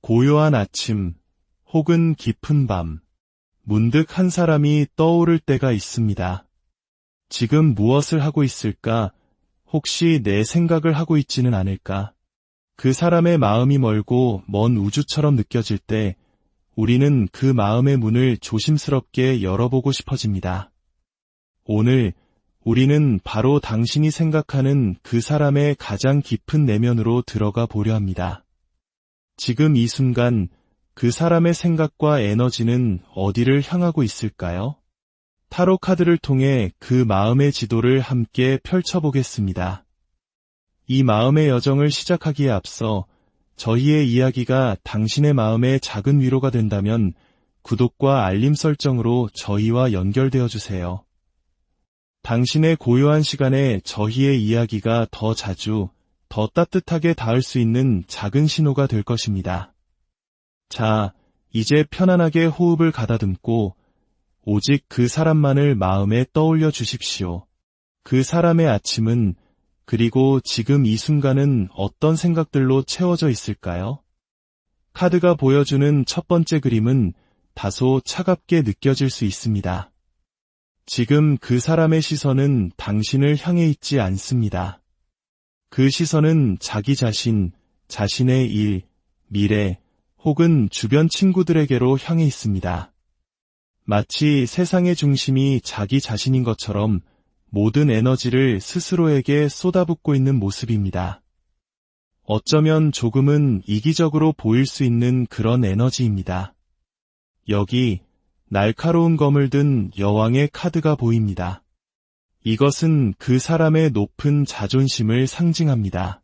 고요한 아침 혹은 깊은 밤, 문득 한 사람이 떠오를 때가 있습니다. 지금 무엇을 하고 있을까? 혹시 내 생각을 하고 있지는 않을까? 그 사람의 마음이 멀고 먼 우주처럼 느껴질 때 우리는 그 마음의 문을 조심스럽게 열어보고 싶어집니다. 오늘 우리는 바로 당신이 생각하는 그 사람의 가장 깊은 내면으로 들어가 보려 합니다. 지금 이 순간 그 사람의 생각과 에너지는 어디를 향하고 있을까요? 타로 카드를 통해 그 마음의 지도를 함께 펼쳐보겠습니다. 이 마음의 여정을 시작하기에 앞서 저희의 이야기가 당신의 마음에 작은 위로가 된다면 구독과 알림 설정으로 저희와 연결되어 주세요. 당신의 고요한 시간에 저희의 이야기가 더 자주, 더 따뜻하게 닿을 수 있는 작은 신호가 될 것입니다. 자, 이제 편안하게 호흡을 가다듬고 오직 그 사람만을 마음에 떠올려 주십시오. 그 사람의 아침은, 그리고 지금 이 순간은 어떤 생각들로 채워져 있을까요? 카드가 보여주는 첫 번째 그림은 다소 차갑게 느껴질 수 있습니다. 지금 그 사람의 시선은 당신을 향해 있지 않습니다. 그 시선은 자기 자신, 자신의 일, 미래, 혹은 주변 친구들에게로 향해 있습니다. 마치 세상의 중심이 자기 자신인 것처럼 모든 에너지를 스스로에게 쏟아붓고 있는 모습입니다. 어쩌면 조금은 이기적으로 보일 수 있는 그런 에너지입니다. 여기 날카로운 검을 든 여왕의 카드가 보입니다. 이것은 그 사람의 높은 자존심을 상징합니다.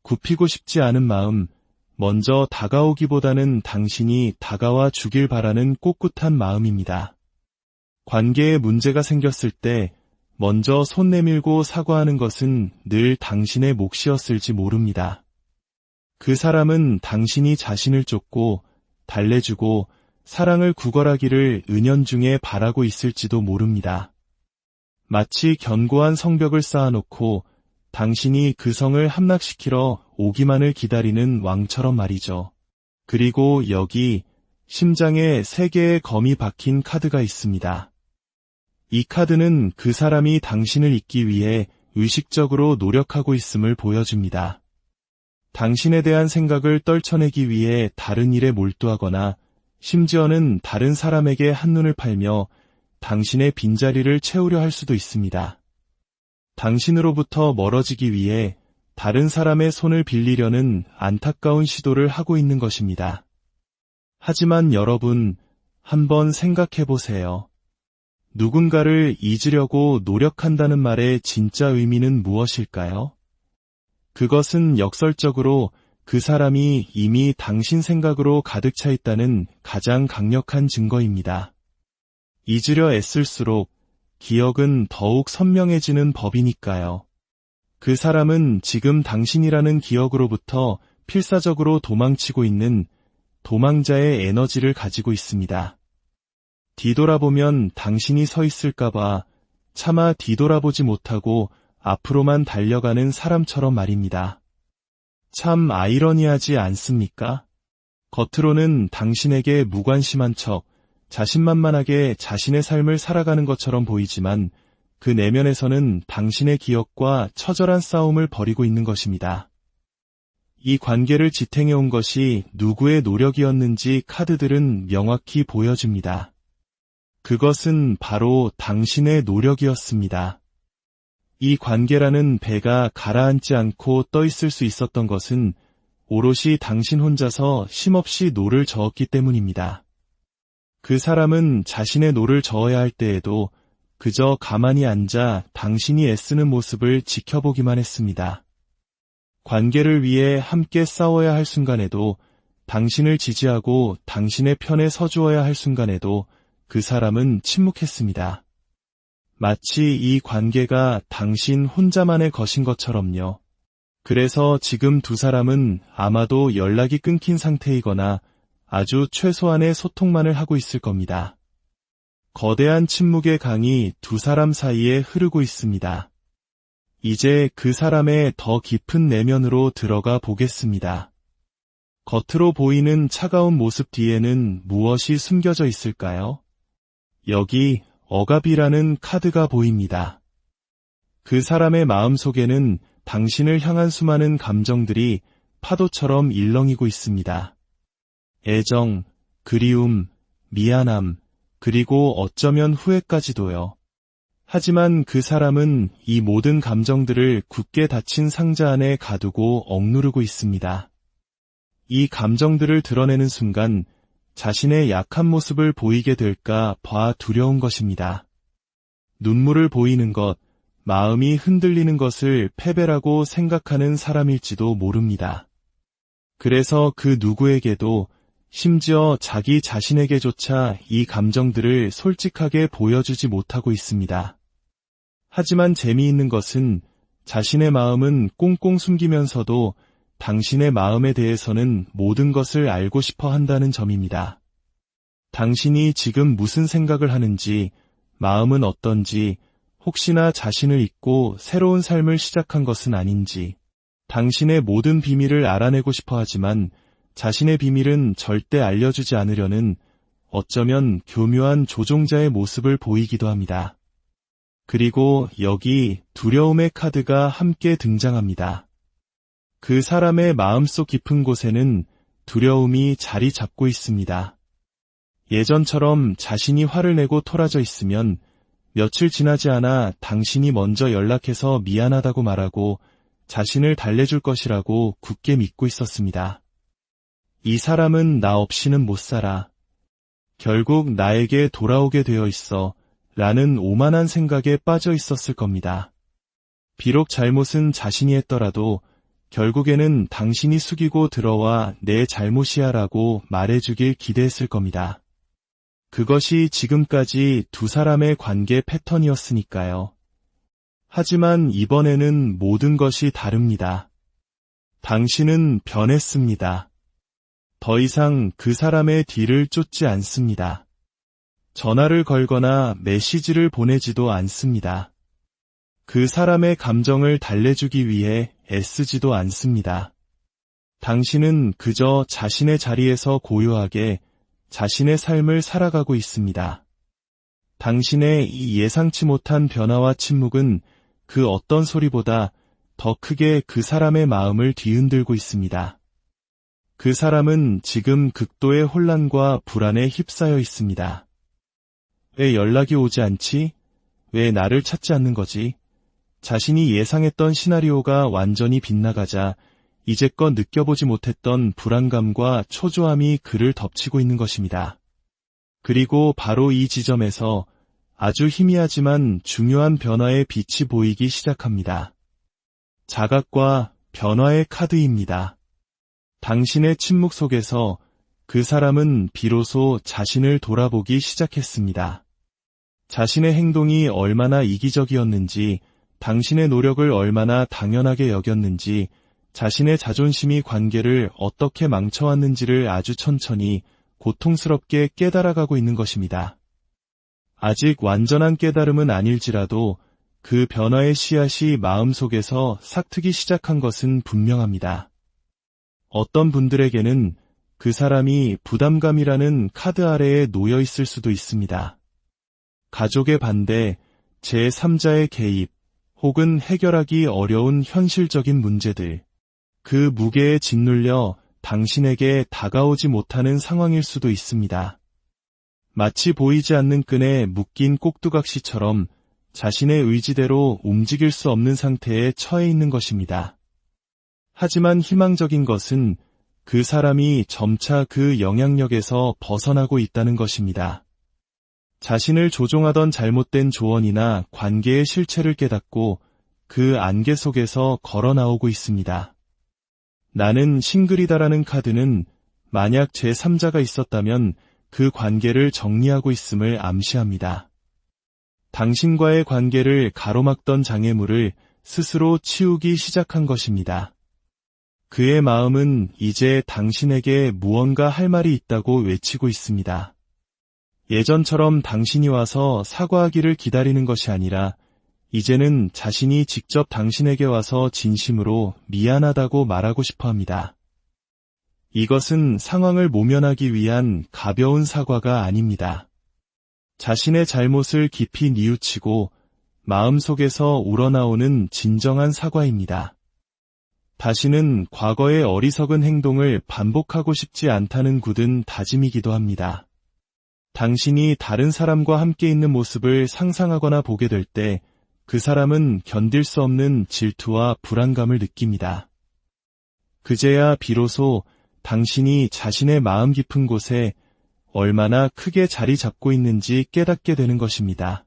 굽히고 싶지 않은 마음, 먼저 다가오기보다는 당신이 다가와 주길 바라는 꼿꼿한 마음입니다. 관계에 문제가 생겼을 때 먼저 손 내밀고 사과하는 것은 늘 당신의 몫이었을지 모릅니다. 그 사람은 당신이 자신을 쫓고 달래주고 사랑을 구걸하기를 은연중에 바라고 있을지도 모릅니다. 마치 견고한 성벽을 쌓아놓고 당신이 그 성을 함락시키러 오기만을 기다리는 왕처럼 말이죠. 그리고 여기 심장에 3개의 검이 박힌 카드가 있습니다. 이 카드는 그 사람이 당신을 잊기 위해 의식적으로 노력하고 있음을 보여줍니다. 당신에 대한 생각을 떨쳐내기 위해 다른 일에 몰두하거나 심지어는 다른 사람에게 한눈을 팔며 당신의 빈자리를 채우려 할 수도 있습니다. 당신으로부터 멀어지기 위해 다른 사람의 손을 빌리려는 안타까운 시도를 하고 있는 것입니다. 하지만 여러분, 한번 생각해 보세요. 누군가를 잊으려고 노력한다는 말의 진짜 의미는 무엇일까요? 그것은 역설적으로 그 사람이 이미 당신 생각으로 가득 차 있다는 가장 강력한 증거입니다. 잊으려 애쓸수록 기억은 더욱 선명해지는 법이니까요. 그 사람은 지금 당신이라는 기억으로부터 필사적으로 도망치고 있는 도망자의 에너지를 가지고 있습니다. 뒤돌아보면 당신이 서 있을까봐 차마 뒤돌아보지 못하고 앞으로만 달려가는 사람처럼 말입니다. 참 아이러니하지 않습니까? 겉으로는 당신에게 무관심한 척, 자신만만하게 자신의 삶을 살아가는 것처럼 보이지만 그 내면에서는 당신의 기억과 처절한 싸움을 벌이고 있는 것입니다. 이 관계를 지탱해온 것이 누구의 노력이었는지 카드들은 명확히 보여줍니다. 그것은 바로 당신의 노력이었습니다. 이 관계라는 배가 가라앉지 않고 떠 있을 수 있었던 것은 오롯이 당신 혼자서 쉼없이 노를 저었기 때문입니다. 그 사람은 자신의 노를 저어야 할 때에도 그저 가만히 앉아 당신이 애쓰는 모습을 지켜보기만 했습니다. 관계를 위해 함께 싸워야 할 순간에도, 당신을 지지하고 당신의 편에 서주어야 할 순간에도 그 사람은 침묵했습니다. 마치 이 관계가 당신 혼자만의 것인 것처럼요. 그래서 지금 두 사람은 아마도 연락이 끊긴 상태이거나 아주 최소한의 소통만을 하고 있을 겁니다. 거대한 침묵의 강이 두 사람 사이에 흐르고 있습니다. 이제 그 사람의 더 깊은 내면으로 들어가 보겠습니다. 겉으로 보이는 차가운 모습 뒤에는 무엇이 숨겨져 있을까요? 여기 억압이라는 카드가 보입니다. 그 사람의 마음속에는 당신을 향한 수많은 감정들이 파도처럼 일렁이고 있습니다. 애정, 그리움, 미안함, 그리고 어쩌면 후회까지도요. 하지만 그 사람은 이 모든 감정들을 굳게 닫힌 상자 안에 가두고 억누르고 있습니다. 이 감정들을 드러내는 순간 자신의 약한 모습을 보이게 될까 봐 두려운 것입니다. 눈물을 보이는 것, 마음이 흔들리는 것을 패배라고 생각하는 사람일지도 모릅니다. 그래서 그 누구에게도 심지어 자기 자신에게조차 이 감정들을 솔직하게 보여주지 못하고 있습니다. 하지만 재미있는 것은 자신의 마음은 꽁꽁 숨기면서도 당신의 마음에 대해서는 모든 것을 알고 싶어 한다는 점입니다. 당신이 지금 무슨 생각을 하는지, 마음은 어떤지, 혹시나 자신을 잊고 새로운 삶을 시작한 것은 아닌지, 당신의 모든 비밀을 알아내고 싶어 하지만 자신의 비밀은 절대 알려주지 않으려는 어쩌면 교묘한 조종자의 모습을 보이기도 합니다. 그리고 여기 두려움의 카드가 함께 등장합니다. 그 사람의 마음속 깊은 곳에는 두려움이 자리 잡고 있습니다. 예전처럼 자신이 화를 내고 토라져 있으면 며칠 지나지 않아 당신이 먼저 연락해서 미안하다고 말하고 자신을 달래줄 것이라고 굳게 믿고 있었습니다. 이 사람은 나 없이는 못 살아. 결국 나에게 돌아오게 되어 있어. 라는 오만한 생각에 빠져 있었을 겁니다. 비록 잘못은 자신이 했더라도 결국에는 당신이 숙이고 들어와 내 잘못이야 라고 말해주길 기대했을 겁니다. 그것이 지금까지 두 사람의 관계 패턴이었으니까요. 하지만 이번에는 모든 것이 다릅니다. 당신은 변했습니다. 더 이상 그 사람의 뒤를 쫓지 않습니다. 전화를 걸거나 메시지를 보내지도 않습니다. 그 사람의 감정을 달래주기 위해 애쓰지도 않습니다. 당신은 그저 자신의 자리에서 고요하게 자신의 삶을 살아가고 있습니다. 당신의 이 예상치 못한 변화와 침묵은 그 어떤 소리보다 더 크게 그 사람의 마음을 뒤흔들고 있습니다. 그 사람은 지금 극도의 혼란과 불안에 휩싸여 있습니다. 왜 연락이 오지 않지? 왜 나를 찾지 않는 거지? 자신이 예상했던 시나리오가 완전히 빗나가자 이제껏 느껴보지 못했던 불안감과 초조함이 그를 덮치고 있는 것입니다. 그리고 바로 이 지점에서 아주 희미하지만 중요한 변화의 빛이 보이기 시작합니다. 자각과 변화의 카드입니다. 당신의 침묵 속에서 그 사람은 비로소 자신을 돌아보기 시작했습니다. 자신의 행동이 얼마나 이기적이었는지, 당신의 노력을 얼마나 당연하게 여겼는지, 자신의 자존심이 관계를 어떻게 망쳐왔는지를 아주 천천히 고통스럽게 깨달아가고 있는 것입니다. 아직 완전한 깨달음은 아닐지라도 그 변화의 씨앗이 마음속에서 싹트기 시작한 것은 분명합니다. 어떤 분들에게는 그 사람이 부담감이라는 카드 아래에 놓여 있을 수도 있습니다. 가족의 반대, 제3자의 개입, 혹은 해결하기 어려운 현실적인 문제들, 그 무게에 짓눌려 당신에게 다가오지 못하는 상황일 수도 있습니다. 마치 보이지 않는 끈에 묶인 꼭두각시처럼 자신의 의지대로 움직일 수 없는 상태에 처해 있는 것입니다. 하지만 희망적인 것은 그 사람이 점차 그 영향력에서 벗어나고 있다는 것입니다. 자신을 조종하던 잘못된 조언이나 관계의 실체를 깨닫고 그 안개 속에서 걸어 나오고 있습니다. 나는 싱글이다라는 카드는 만약 제3자가 있었다면 그 관계를 정리하고 있음을 암시합니다. 당신과의 관계를 가로막던 장애물을 스스로 치우기 시작한 것입니다. 그의 마음은 이제 당신에게 무언가 할 말이 있다고 외치고 있습니다. 예전처럼 당신이 와서 사과하기를 기다리는 것이 아니라 이제는 자신이 직접 당신에게 와서 진심으로 미안하다고 말하고 싶어 합니다. 이것은 상황을 모면하기 위한 가벼운 사과가 아닙니다. 자신의 잘못을 깊이 뉘우치고 마음속에서 우러나오는 진정한 사과입니다. 다시는 과거의 어리석은 행동을 반복하고 싶지 않다는 굳은 다짐이기도 합니다. 당신이 다른 사람과 함께 있는 모습을 상상하거나 보게 될 때 그 사람은 견딜 수 없는 질투와 불안감을 느낍니다. 그제야 비로소 당신이 자신의 마음 깊은 곳에 얼마나 크게 자리 잡고 있는지 깨닫게 되는 것입니다.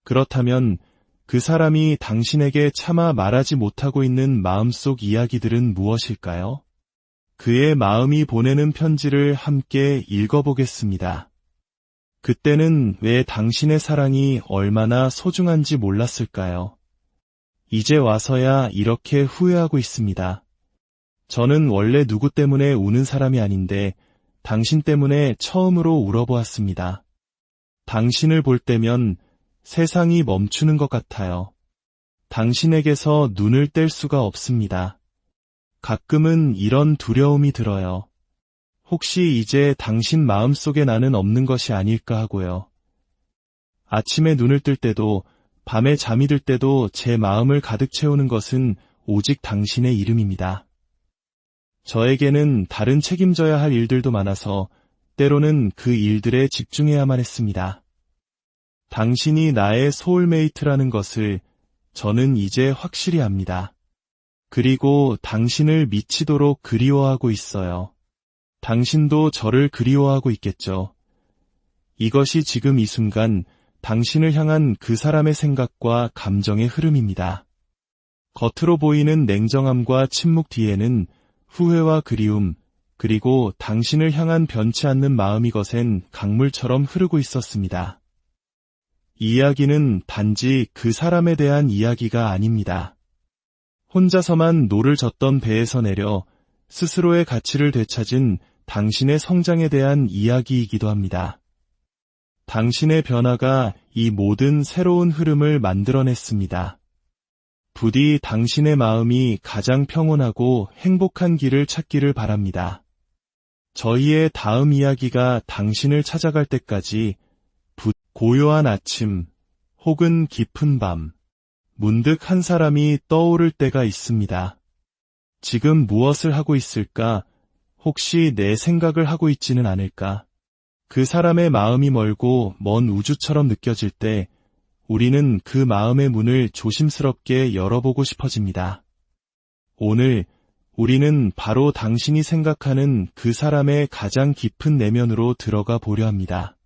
그렇다면 그 사람이 당신에게 차마 말하지 못하고 있는 마음속 이야기들은 무엇일까요? 그의 마음이 보내는 편지를 함께 읽어보겠습니다. 그때는 왜 당신의 사랑이 얼마나 소중한지 몰랐을까요? 이제 와서야 이렇게 후회하고 있습니다. 저는 원래 누구 때문에 우는 사람이 아닌데 당신 때문에 처음으로 울어보았습니다. 당신을 볼 때면 세상이 멈추는 것 같아요. 당신에게서 눈을 뗄 수가 없습니다. 가끔은 이런 두려움이 들어요. 혹시 이제 당신 마음속에 나는 없는 것이 아닐까 하고요. 아침에 눈을 뜰 때도 밤에 잠이 들 때도 제 마음을 가득 채우는 것은 오직 당신의 이름입니다. 저에게는 다른 책임져야 할 일들도 많아서 때로는 그 일들에 집중해야만 했습니다. 당신이 나의 소울메이트라는 것을 저는 이제 확실히 압니다. 그리고 당신을 미치도록 그리워하고 있어요. 당신도 저를 그리워하고 있겠죠. 이것이 지금 이 순간 당신을 향한 그 사람의 생각과 감정의 흐름입니다. 겉으로 보이는 냉정함과 침묵 뒤에는 후회와 그리움, 그리고 당신을 향한 변치 않는 마음이 거센 강물처럼 흐르고 있었습니다. 이야기는 단지 그 사람에 대한 이야기가 아닙니다. 혼자서만 노를 젓던 배에서 내려 스스로의 가치를 되찾은 당신의 성장에 대한 이야기이기도 합니다. 당신의 변화가 이 모든 새로운 흐름을 만들어냈습니다. 부디 당신의 마음이 가장 평온하고 행복한 길을 찾기를 바랍니다. 저희의 다음 이야기가 당신을 찾아갈 때까지 고요한 아침 혹은 깊은 밤, 문득 한 사람이 떠오를 때가 있습니다. 지금 무엇을 하고 있을까? 혹시 내 생각을 하고 있지는 않을까? 그 사람의 마음이 멀고 먼 우주처럼 느껴질 때 우리는 그 마음의 문을 조심스럽게 열어보고 싶어집니다. 오늘 우리는 바로 당신이 생각하는 그 사람의 가장 깊은 내면으로 들어가 보려 합니다.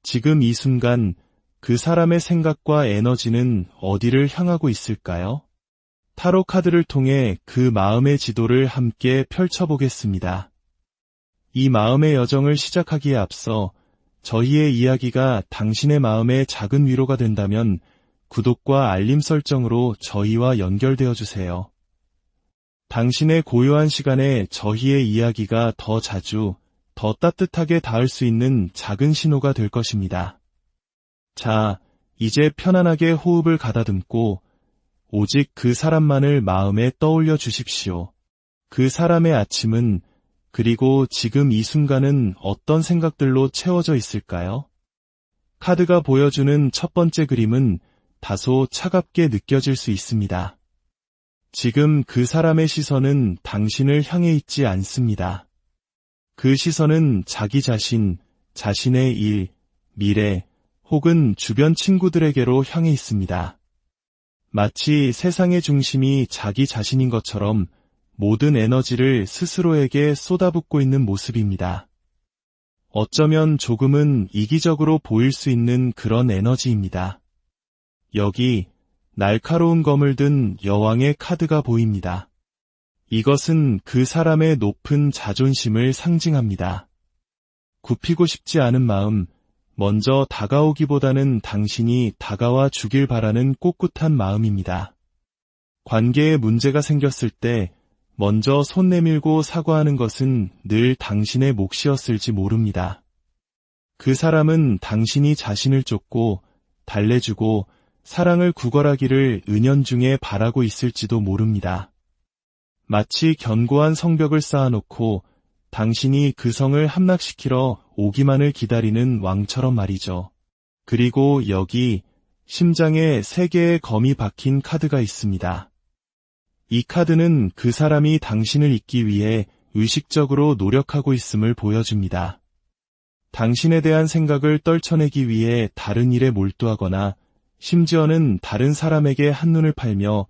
지금 이 순간 그 사람의 생각과 에너지는 어디를 향하고 있을까요? 타로 카드를 통해 그 마음의 지도를 함께 펼쳐보겠습니다. 이 마음의 여정을 시작하기에 앞서 저희의 이야기가 당신의 마음에 작은 위로가 된다면 구독과 알림 설정으로 저희와 연결되어 주세요. 당신의 고요한 시간에 저희의 이야기가 더 자주, 더 따뜻하게 닿을 수 있는 작은 신호가 될 것입니다. 자, 이제 편안하게 호흡을 가다듬고 오직 그 사람만을 마음에 떠올려 주십시오. 그 사람의 아침은 그리고 지금 이 순간은 어떤 생각들로 채워져 있을까요? 카드가 보여주는 첫 번째 그림은 다소 차갑게 느껴질 수 있습니다. 지금 그 사람의 시선은 당신을 향해 있지 않습니다. 그 시선은 자기 자신, 자신의 일, 미래, 혹은 주변 친구들에게로 향해 있습니다. 마치 세상의 중심이 자기 자신인 것처럼 모든 에너지를 스스로에게 쏟아붓고 있는 모습입니다. 어쩌면 조금은 이기적으로 보일 수 있는 그런 에너지입니다. 여기 날카로운 검을 든 여왕의 카드가 보입니다. 이것은 그 사람의 높은 자존심을 상징합니다. 굽히고 싶지 않은 마음, 먼저 다가오기보다는 당신이 다가와 주길 바라는 꼿꼿한 마음입니다. 관계에 문제가 생겼을 때 먼저 손 내밀고 사과하는 것은 늘 당신의 몫이었을지 모릅니다. 그 사람은 당신이 자신을 쫓고 달래주고 사랑을 구걸하기를 은연중에 바라고 있을지도 모릅니다. 마치 견고한 성벽을 쌓아놓고 당신이 그 성을 함락시키러 오기만을 기다리는 왕처럼 말이죠. 그리고 여기 심장에 3개의 검이 박힌 카드가 있습니다. 이 카드는 그 사람이 당신을 잊기 위해 의식적으로 노력하고 있음을 보여줍니다. 당신에 대한 생각을 떨쳐내기 위해 다른 일에 몰두하거나 심지어는 다른 사람에게 한눈을 팔며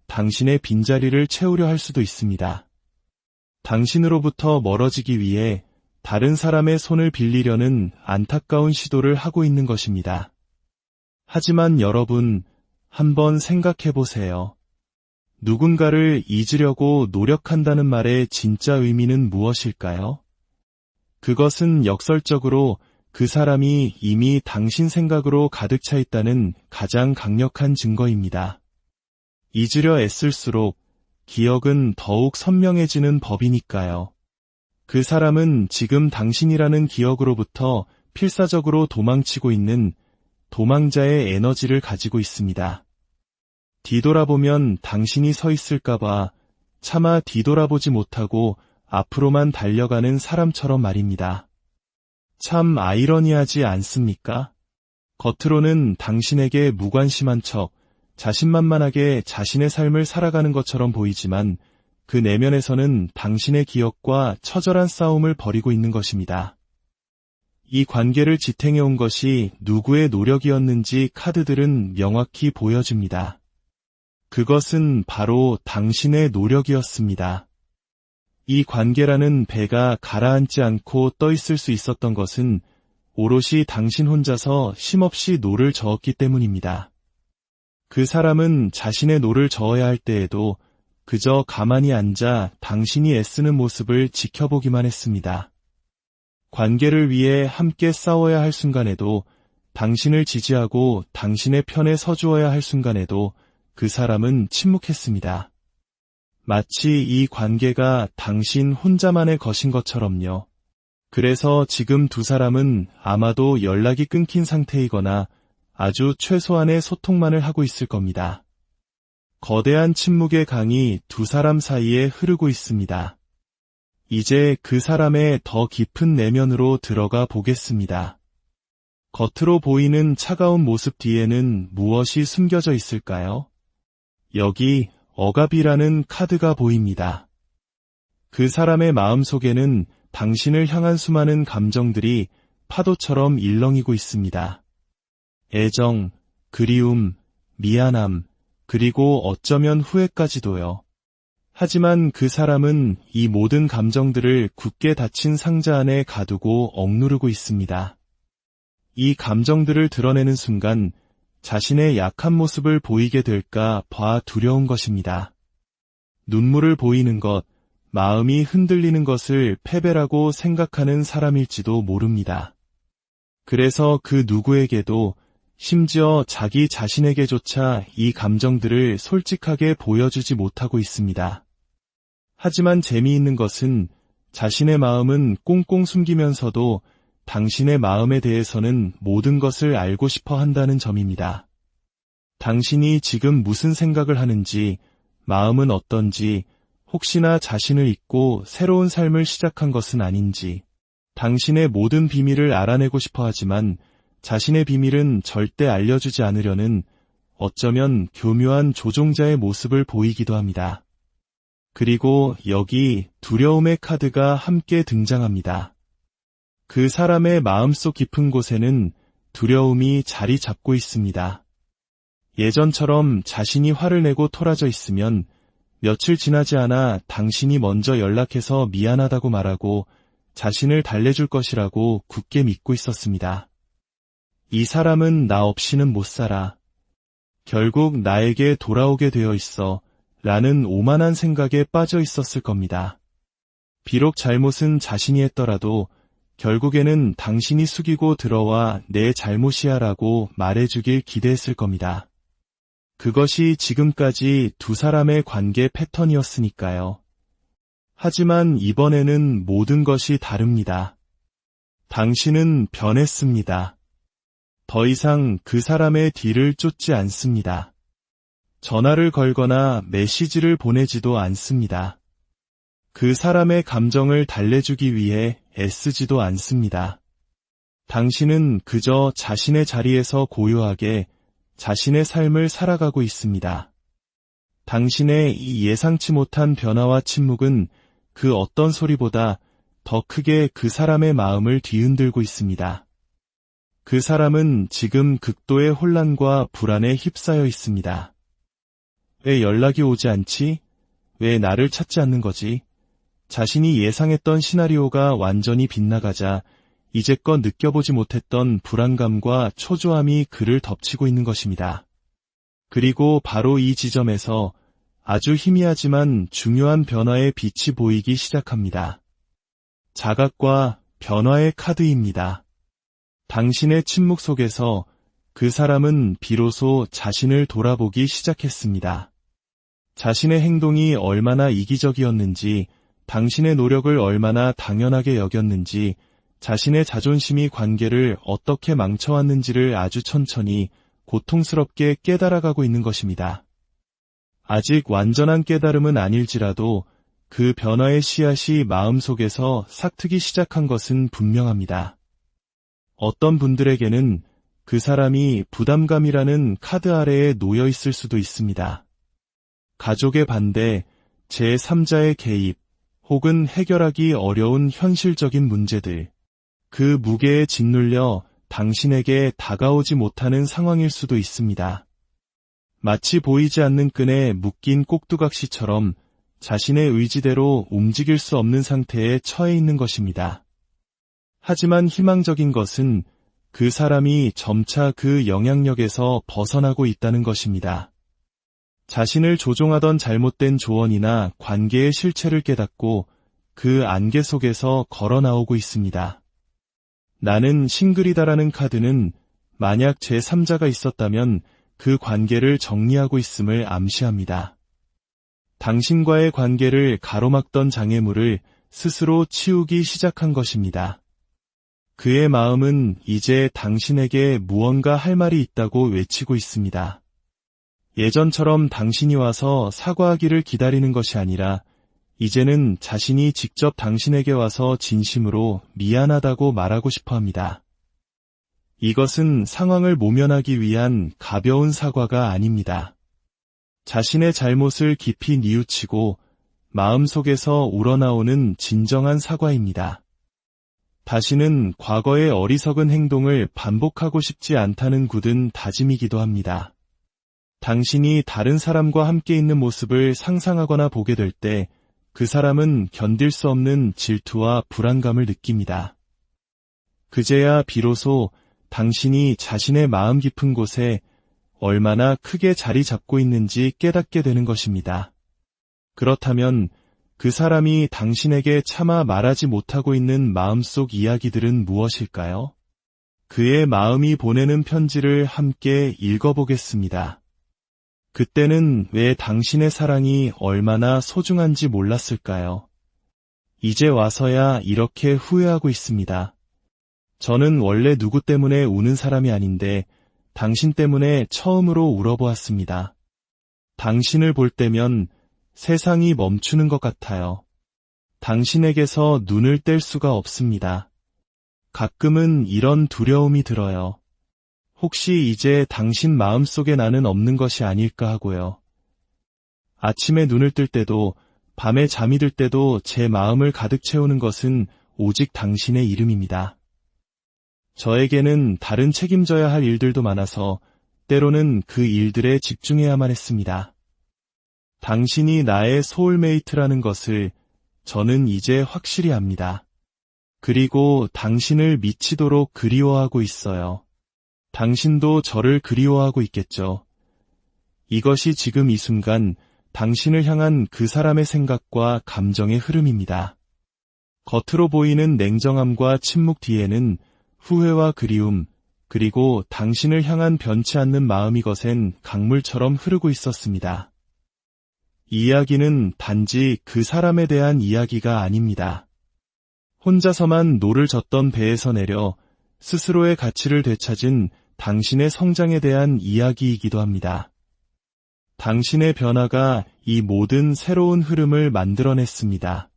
당신의 빈자리를 채우려 할 수도 있습니다. 당신으로부터 멀어지기 위해 다른 사람의 손을 빌리려는 안타까운 시도를 하고 있는 것입니다. 하지만 여러분, 한번 생각해 보세요. 누군가를 잊으려고 노력한다는 말의 진짜 의미는 무엇일까요? 그것은 역설적으로 그 사람이 이미 당신 생각으로 가득 차 있다는 가장 강력한 증거입니다. 잊으려 애쓸수록 기억은 더욱 선명해지는 법이니까요. 그 사람은 지금 당신이라는 기억으로부터 필사적으로 도망치고 있는 도망자의 에너지를 가지고 있습니다. 뒤돌아보면 당신이 서 있을까봐 차마 뒤돌아보지 못하고 앞으로만 달려가는 사람처럼 말입니다. 참 아이러니하지 않습니까? 겉으로는 당신에게 무관심한 척 자신만만하게 자신의 삶을 살아가는 것처럼 보이지만 그 내면에서는 당신의 기억과 처절한 싸움을 벌이고 있는 것입니다. 이 관계를 지탱해온 것이 누구의 노력이었는지 카드들은 명확히 보여줍니다. 그것은 바로 당신의 노력이었습니다. 이 관계라는 배가 가라앉지 않고 떠 있을 수 있었던 것은 오롯이 당신 혼자서 쉼없이 노를 저었기 때문입니다. 그 사람은 자신의 노를 저어야 할 때에도 그저 가만히 앉아 당신이 애쓰는 모습을 지켜보기만 했습니다. 관계를 위해 함께 싸워야 할 순간에도, 당신을 지지하고 당신의 편에 서주어야 할 순간에도 그 사람은 침묵했습니다. 마치 이 관계가 당신 혼자만의 것인 것처럼요. 그래서 지금 두 사람은 아마도 연락이 끊긴 상태이거나 아주 최소한의 소통만을 하고 있을 겁니다. 거대한 침묵의 강이 두 사람 사이에 흐르고 있습니다. 이제 그 사람의 더 깊은 내면으로 들어가 보겠습니다. 겉으로 보이는 차가운 모습 뒤에는 무엇이 숨겨져 있을까요? 여기 억압이라는 카드가 보입니다. 그 사람의 마음속에는 당신을 향한 수많은 감정들이 파도처럼 일렁이고 있습니다. 애정, 그리움, 미안함, 그리고 어쩌면 후회까지도요. 하지만 그 사람은 이 모든 감정들을 굳게 닫힌 상자 안에 가두고 억누르고 있습니다. 이 감정들을 드러내는 순간 자신의 약한 모습을 보이게 될까 봐 두려운 것입니다. 눈물을 보이는 것, 마음이 흔들리는 것을 패배라고 생각하는 사람일지도 모릅니다. 그래서 그 누구에게도, 심지어 자기 자신에게조차 이 감정들을 솔직하게 보여주지 못하고 있습니다. 하지만 재미있는 것은 자신의 마음은 꽁꽁 숨기면서도 당신의 마음에 대해서는 모든 것을 알고 싶어 한다는 점입니다. 당신이 지금 무슨 생각을 하는지, 마음은 어떤지, 혹시나 자신을 잊고 새로운 삶을 시작한 것은 아닌지, 당신의 모든 비밀을 알아내고 싶어 하지만 자신의 비밀은 절대 알려주지 않으려는 어쩌면 교묘한 조종자의 모습을 보이기도 합니다. 그리고 여기 두려움의 카드가 함께 등장합니다. 그 사람의 마음속 깊은 곳에는 두려움이 자리 잡고 있습니다. 예전처럼 자신이 화를 내고 토라져 있으면 며칠 지나지 않아 당신이 먼저 연락해서 미안하다고 말하고 자신을 달래줄 것이라고 굳게 믿고 있었습니다. 이 사람은 나 없이는 못 살아. 결국 나에게 돌아오게 되어 있어. 라는 오만한 생각에 빠져 있었을 겁니다. 비록 잘못은 자신이 했더라도 결국에는 당신이 숙이고 들어와 내 잘못이야 라고 말해주길 기대했을 겁니다. 그것이 지금까지 두 사람의 관계 패턴이었으니까요. 하지만 이번에는 모든 것이 다릅니다. 당신은 변했습니다. 더 이상 그 사람의 뒤를 쫓지 않습니다. 전화를 걸거나 메시지를 보내지도 않습니다. 그 사람의 감정을 달래주기 위해 애쓰지도 않습니다. 당신은 그저 자신의 자리에서 고요하게 자신의 삶을 살아가고 있습니다. 당신의 이 예상치 못한 변화와 침묵은 그 어떤 소리보다 더 크게 그 사람의 마음을 뒤흔들고 있습니다. 그 사람은 지금 극도의 혼란과 불안에 휩싸여 있습니다. 왜 연락이 오지 않지? 왜 나를 찾지 않는 거지? 자신이 예상했던 시나리오가 완전히 빗나가자 이제껏 느껴보지 못했던 불안감과 초조함이 그를 덮치고 있는 것입니다. 그리고 바로 이 지점에서 아주 희미하지만 중요한 변화의 빛이 보이기 시작합니다. 자각과 변화의 카드입니다. 당신의 침묵 속에서 그 사람은 비로소 자신을 돌아보기 시작했습니다. 자신의 행동이 얼마나 이기적이었는지, 당신의 노력을 얼마나 당연하게 여겼는지, 자신의 자존심이 관계를 어떻게 망쳐왔는지를 아주 천천히 고통스럽게 깨달아가고 있는 것입니다. 아직 완전한 깨달음은 아닐지라도 그 변화의 씨앗이 마음속에서 싹트기 시작한 것은 분명합니다. 어떤 분들에게는 그 사람이 부담감이라는 카드 아래에 놓여 있을 수도 있습니다. 가족의 반대, 제3자의 개입, 혹은 해결하기 어려운 현실적인 문제들, 그 무게에 짓눌려 당신에게 다가오지 못하는 상황일 수도 있습니다. 마치 보이지 않는 끈에 묶인 꼭두각시처럼 자신의 의지대로 움직일 수 없는 상태에 처해 있는 것입니다. 하지만 희망적인 것은 그 사람이 점차 그 영향력에서 벗어나고 있다는 것입니다. 자신을 조종하던 잘못된 조언이나 관계의 실체를 깨닫고 그 안개 속에서 걸어 나오고 있습니다. 나는 싱글이다라는 카드는 만약 제3자가 있었다면 그 관계를 정리하고 있음을 암시합니다. 당신과의 관계를 가로막던 장애물을 스스로 치우기 시작한 것입니다. 그의 마음은 이제 당신에게 무언가 할 말이 있다고 외치고 있습니다. 예전처럼 당신이 와서 사과하기를 기다리는 것이 아니라 이제는 자신이 직접 당신에게 와서 진심으로 미안하다고 말하고 싶어 합니다. 이것은 상황을 모면하기 위한 가벼운 사과가 아닙니다. 자신의 잘못을 깊이 뉘우치고 마음속에서 우러나오는 진정한 사과입니다. 다시는 과거의 어리석은 행동을 반복하고 싶지 않다는 굳은 다짐이기도 합니다. 당신이 다른 사람과 함께 있는 모습을 상상하거나 보게 될 때 그 사람은 견딜 수 없는 질투와 불안감을 느낍니다. 그제야 비로소 당신이 자신의 마음 깊은 곳에 얼마나 크게 자리 잡고 있는지 깨닫게 되는 것입니다. 그렇다면 그 사람이 당신에게 차마 말하지 못하고 있는 마음속 이야기들은 무엇일까요? 그의 마음이 보내는 편지를 함께 읽어보겠습니다. 그때는 왜 당신의 사랑이 얼마나 소중한지 몰랐을까요? 이제 와서야 이렇게 후회하고 있습니다. 저는 원래 누구 때문에 우는 사람이 아닌데 당신 때문에 처음으로 울어보았습니다. 당신을 볼 때면 세상이 멈추는 것 같아요. 당신에게서 눈을 뗄 수가 없습니다. 가끔은 이런 두려움이 들어요. 혹시 이제 당신 마음속에 나는 없는 것이 아닐까 하고요. 아침에 눈을 뜰 때도 밤에 잠이 들 때도 제 마음을 가득 채우는 것은 오직 당신의 이름입니다. 저에게는 다른 책임져야 할 일들도 많아서 때로는 그 일들에 집중해야만 했습니다. 당신이 나의 소울메이트라는 것을 저는 이제 확실히 압니다. 그리고 당신을 미치도록 그리워하고 있어요. 당신도 저를 그리워하고 있겠죠. 이것이 지금 이 순간 당신을 향한 그 사람의 생각과 감정의 흐름입니다. 겉으로 보이는 냉정함과 침묵 뒤에는 후회와 그리움, 그리고 당신을 향한 변치 않는 마음이 거센 강물처럼 흐르고 있었습니다. 이야기는 단지 그 사람에 대한 이야기가 아닙니다. 혼자서만 노를 젓던 배에서 내려 스스로의 가치를 되찾은 당신의 성장에 대한 이야기이기도 합니다. 당신의 변화가 이 모든 새로운 흐름을 만들어냈습니다.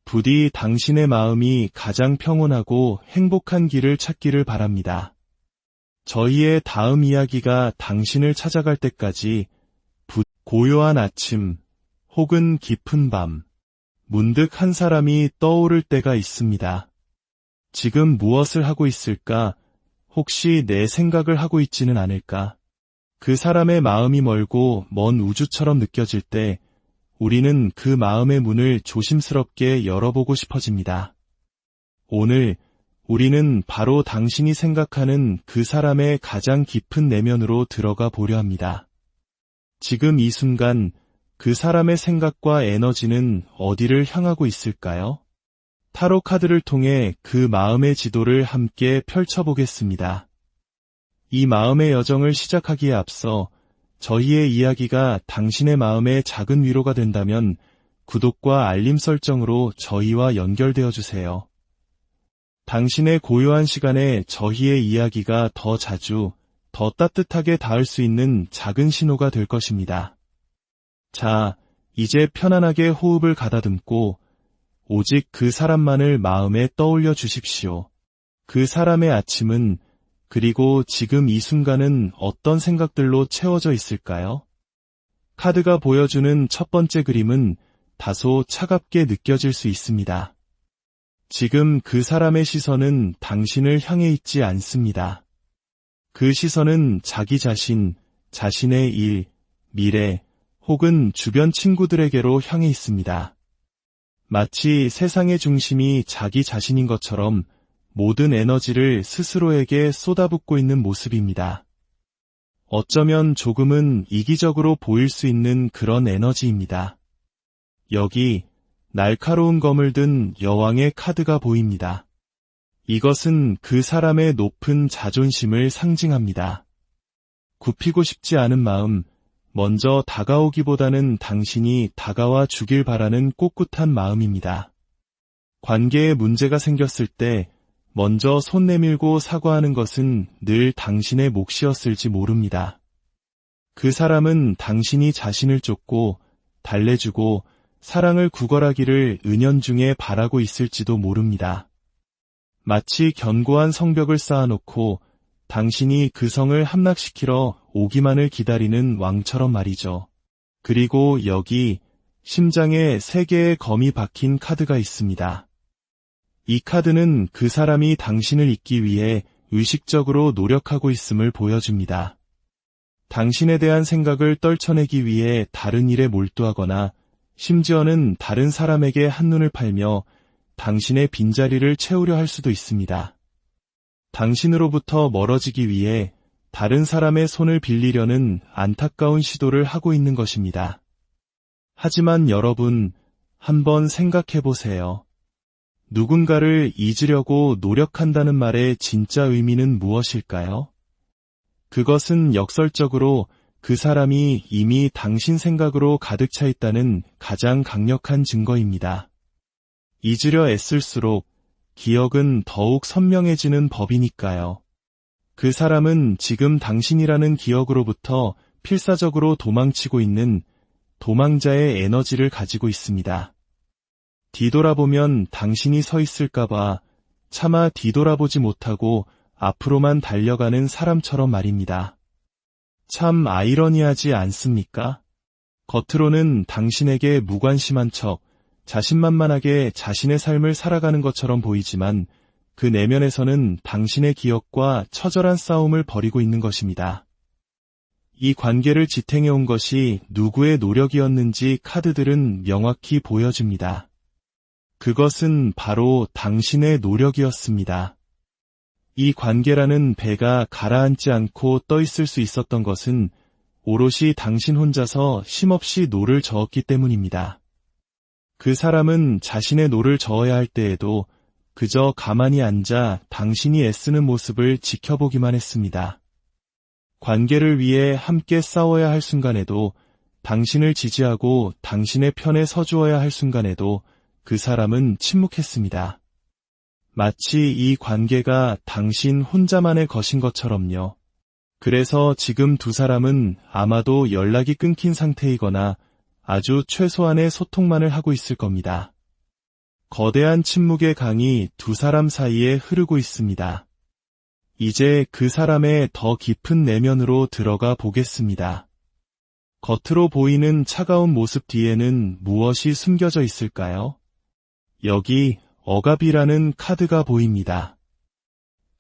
부디 당신의 마음이 가장 평온하고 행복한 길을 찾기를 바랍니다. 저희의 다음 이야기가 당신을 찾아갈 때까지 고요한 아침 혹은 깊은 밤, 문득 한 사람이 떠오를 때가 있습니다. 지금 무엇을 하고 있을까? 혹시 내 생각을 하고 있지는 않을까? 그 사람의 마음이 멀고 먼 우주처럼 느껴질 때 우리는 그 마음의 문을 조심스럽게 열어보고 싶어집니다. 오늘 우리는 바로 당신이 생각하는 그 사람의 가장 깊은 내면으로 들어가 보려 합니다. 지금 이 순간 그 사람의 생각과 에너지는 어디를 향하고 있을까요? 타로 카드를 통해 그 마음의 지도를 함께 펼쳐보겠습니다. 이 마음의 여정을 시작하기에 앞서 저희의 이야기가 당신의 마음에 작은 위로가 된다면 구독과 알림 설정으로 저희와 연결되어 주세요. 당신의 고요한 시간에 저희의 이야기가 더 자주, 더 따뜻하게 닿을 수 있는 작은 신호가 될 것입니다. 자, 이제 편안하게 호흡을 가다듬고 오직 그 사람만을 마음에 떠올려 주십시오. 그 사람의 아침은 그리고 지금 이 순간은 어떤 생각들로 채워져 있을까요? 카드가 보여주는 첫 번째 그림은 다소 차갑게 느껴질 수 있습니다. 지금 그 사람의 시선은 당신을 향해 있지 않습니다. 그 시선은 자기 자신, 자신의 일, 미래, 혹은 주변 친구들에게로 향해 있습니다. 마치 세상의 중심이 자기 자신인 것처럼 모든 에너지를 스스로에게 쏟아붓고 있는 모습입니다. 어쩌면 조금은 이기적으로 보일 수 있는 그런 에너지입니다. 여기 날카로운 검을 든 여왕의 카드가 보입니다. 이것은 그 사람의 높은 자존심을 상징합니다. 굽히고 싶지 않은 마음, 먼저 다가오기보다는 당신이 다가와 주길 바라는 꼿꼿한 마음입니다. 관계에 문제가 생겼을 때 먼저 손 내밀고 사과하는 것은 늘 당신의 몫이었을지 모릅니다. 그 사람은 당신이 자신을 쫓고 달래주고 사랑을 구걸하기를 은연중에 바라고 있을지도 모릅니다. 마치 견고한 성벽을 쌓아놓고 당신이 그 성을 함락시키러 오기만을 기다리는 왕처럼 말이죠. 그리고 여기 심장에 3개의 검이 박힌 카드가 있습니다. 이 카드는 그 사람이 당신을 잊기 위해 의식적으로 노력하고 있음을 보여줍니다. 당신에 대한 생각을 떨쳐내기 위해 다른 일에 몰두하거나 심지어는 다른 사람에게 한눈을 팔며 당신의 빈자리를 채우려 할 수도 있습니다. 당신으로부터 멀어지기 위해 다른 사람의 손을 빌리려는 안타까운 시도를 하고 있는 것입니다. 하지만 여러분, 한번 생각해 보세요. 누군가를 잊으려고 노력한다는 말의 진짜 의미는 무엇일까요? 그것은 역설적으로 그 사람이 이미 당신 생각으로 가득 차 있다는 가장 강력한 증거입니다. 잊으려 애쓸수록 기억은 더욱 선명해지는 법이니까요. 그 사람은 지금 당신이라는 기억으로부터 필사적으로 도망치고 있는 도망자의 에너지를 가지고 있습니다. 뒤돌아보면 당신이 서 있을까봐 차마 뒤돌아보지 못하고 앞으로만 달려가는 사람처럼 말입니다. 참 아이러니하지 않습니까? 겉으로는 당신에게 무관심한 척, 자신만만하게 자신의 삶을 살아가는 것처럼 보이지만 그 내면에서는 당신의 기억과 처절한 싸움을 벌이고 있는 것입니다. 이 관계를 지탱해온 것이 누구의 노력이었는지 카드들은 명확히 보여줍니다. 그것은 바로 당신의 노력이었습니다. 이 관계라는 배가 가라앉지 않고 떠 있을 수 있었던 것은 오롯이 당신 혼자서 쉼없이 노를 저었기 때문입니다. 그 사람은 자신의 노를 저어야 할 때에도 그저 가만히 앉아 당신이 애쓰는 모습을 지켜보기만 했습니다. 관계를 위해 함께 싸워야 할 순간에도, 당신을 지지하고 당신의 편에 서주어야 할 순간에도 그 사람은 침묵했습니다. 마치 이 관계가 당신 혼자만의 것인 것처럼요. 그래서 지금 두 사람은 아마도 연락이 끊긴 상태이거나 아주 최소한의 소통만을 하고 있을 겁니다. 거대한 침묵의 강이 두 사람 사이에 흐르고 있습니다. 이제 그 사람의 더 깊은 내면으로 들어가 보겠습니다. 겉으로 보이는 차가운 모습 뒤에는 무엇이 숨겨져 있을까요? 여기 억압이라는 카드가 보입니다.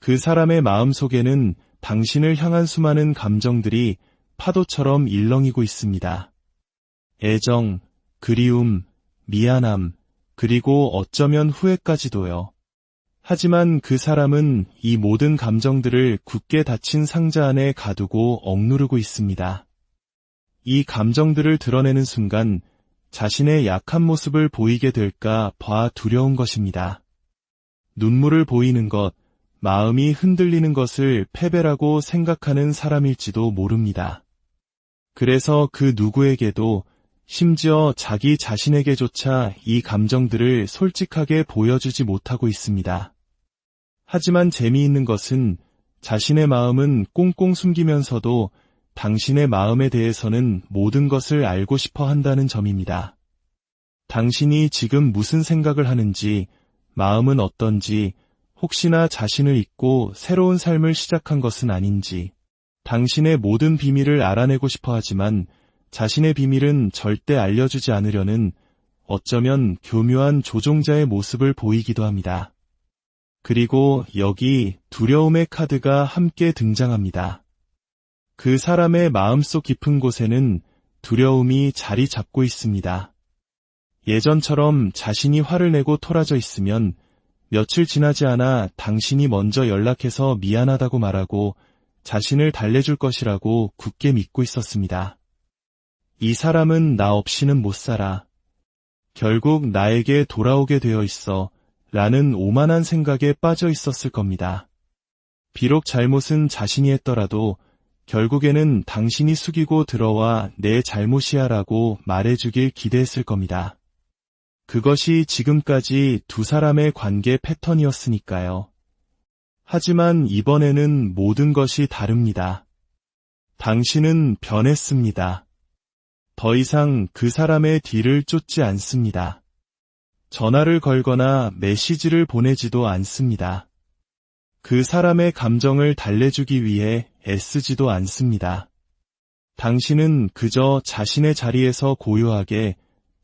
그 사람의 마음 속에는 당신을 향한 수많은 감정들이 파도처럼 일렁이고 있습니다. 애정, 그리움, 미안함, 그리고 어쩌면 후회까지도요. 하지만 그 사람은 이 모든 감정들을 굳게 닫힌 상자 안에 가두고 억누르고 있습니다. 이 감정들을 드러내는 순간 자신의 약한 모습을 보이게 될까 봐 두려운 것입니다. 눈물을 보이는 것, 마음이 흔들리는 것을 패배라고 생각하는 사람일지도 모릅니다. 그래서 그 누구에게도 심지어 자기 자신에게조차 이 감정들을 솔직하게 보여주지 못하고 있습니다. 하지만 재미있는 것은 자신의 마음은 꽁꽁 숨기면서도 당신의 마음에 대해서는 모든 것을 알고 싶어 한다는 점입니다. 당신이 지금 무슨 생각을 하는지, 마음은 어떤지, 혹시나 자신을 잊고 새로운 삶을 시작한 것은 아닌지, 당신의 모든 비밀을 알아내고 싶어 하지만 자신의 비밀은 절대 알려주지 않으려는 어쩌면 교묘한 조종자의 모습을 보이기도 합니다. 그리고 여기 두려움의 카드가 함께 등장합니다. 그 사람의 마음속 깊은 곳에는 두려움이 자리 잡고 있습니다. 예전처럼 자신이 화를 내고 토라져 있으면 며칠 지나지 않아 당신이 먼저 연락해서 미안하다고 말하고 자신을 달래줄 것이라고 굳게 믿고 있었습니다. 이 사람은 나 없이는 못 살아. 결국 나에게 돌아오게 되어 있어. 라는 오만한 생각에 빠져 있었을 겁니다. 비록 잘못은 자신이 했더라도 결국에는 당신이 숙이고 들어와 내 잘못이야 라고 말해주길 기대했을 겁니다. 그것이 지금까지 두 사람의 관계 패턴이었으니까요. 하지만 이번에는 모든 것이 다릅니다. 당신은 변했습니다. 더 이상 그 사람의 뒤를 쫓지 않습니다. 전화를 걸거나 메시지를 보내지도 않습니다. 그 사람의 감정을 달래주기 위해 애쓰지도 않습니다. 당신은 그저 자신의 자리에서 고요하게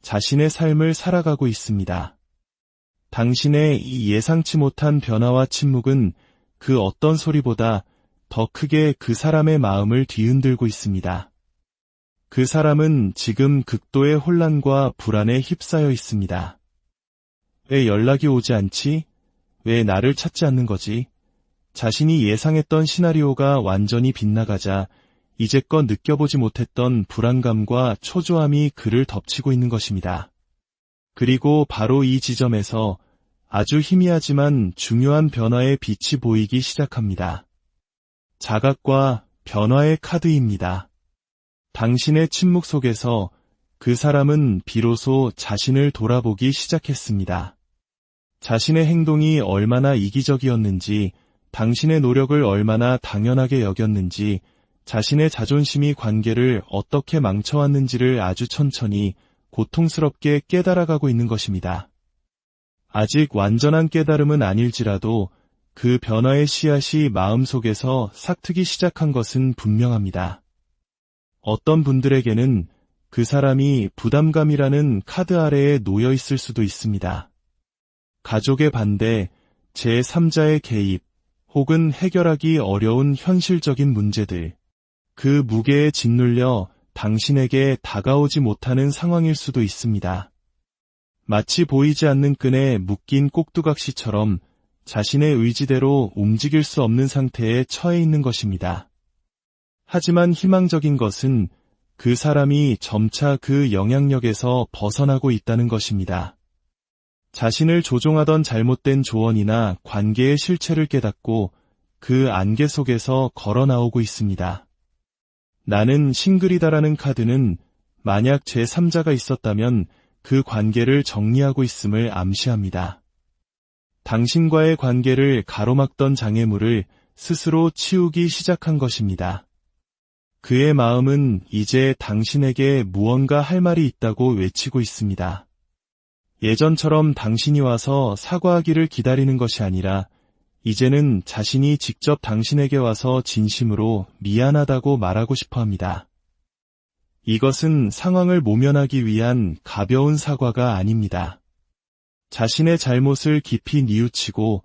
자신의 삶을 살아가고 있습니다. 당신의 이 예상치 못한 변화와 침묵은 그 어떤 소리보다 더 크게 그 사람의 마음을 뒤흔들고 있습니다. 그 사람은 지금 극도의 혼란과 불안에 휩싸여 있습니다. 왜 연락이 오지 않지? 왜 나를 찾지 않는 거지? 자신이 예상했던 시나리오가 완전히 빗나가자 이제껏 느껴보지 못했던 불안감과 초조함이 그를 덮치고 있는 것입니다. 그리고 바로 이 지점에서 아주 희미하지만 중요한 변화의 빛이 보이기 시작합니다. 자각과 변화의 카드입니다. 당신의 침묵 속에서 그 사람은 비로소 자신을 돌아보기 시작했습니다. 자신의 행동이 얼마나 이기적이었는지, 당신의 노력을 얼마나 당연하게 여겼는지, 자신의 자존심이 관계를 어떻게 망쳐왔는지를 아주 천천히 고통스럽게 깨달아가고 있는 것입니다. 아직 완전한 깨달음은 아닐지라도 그 변화의 씨앗이 마음속에서 싹트기 시작한 것은 분명합니다. 어떤 분들에게는 그 사람이 부담감이라는 카드 아래에 놓여 있을 수도 있습니다. 가족의 반대, 제3자의 개입, 혹은 해결하기 어려운 현실적인 문제들, 그 무게에 짓눌려 당신에게 다가오지 못하는 상황일 수도 있습니다. 마치 보이지 않는 끈에 묶인 꼭두각시처럼 자신의 의지대로 움직일 수 없는 상태에 처해 있는 것입니다. 하지만 희망적인 것은 그 사람이 점차 그 영향력에서 벗어나고 있다는 것입니다. 자신을 조종하던 잘못된 조언이나 관계의 실체를 깨닫고 그 안개 속에서 걸어 나오고 있습니다. 나는 싱글이다라는 카드는 만약 제3자가 있었다면 그 관계를 정리하고 있음을 암시합니다. 당신과의 관계를 가로막던 장애물을 스스로 치우기 시작한 것입니다. 그의 마음은 이제 당신에게 무언가 할 말이 있다고 외치고 있습니다. 예전처럼 당신이 와서 사과하기를 기다리는 것이 아니라 이제는 자신이 직접 당신에게 와서 진심으로 미안하다고 말하고 싶어 합니다. 이것은 상황을 모면하기 위한 가벼운 사과가 아닙니다. 자신의 잘못을 깊이 뉘우치고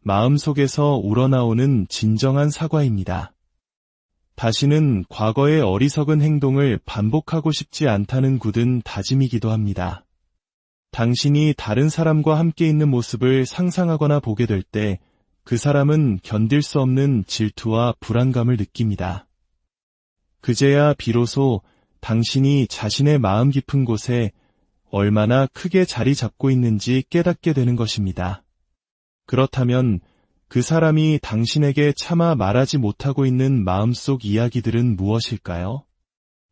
마음속에서 우러나오는 진정한 사과입니다. 다시는 과거의 어리석은 행동을 반복하고 싶지 않다는 굳은 다짐이기도 합니다. 당신이 다른 사람과 함께 있는 모습을 상상하거나 보게 될 때 그 사람은 견딜 수 없는 질투와 불안감을 느낍니다. 그제야 비로소 당신이 자신의 마음 깊은 곳에 얼마나 크게 자리 잡고 있는지 깨닫게 되는 것입니다. 그렇다면 그 사람이 당신에게 차마 말하지 못하고 있는 마음속 이야기들은 무엇일까요?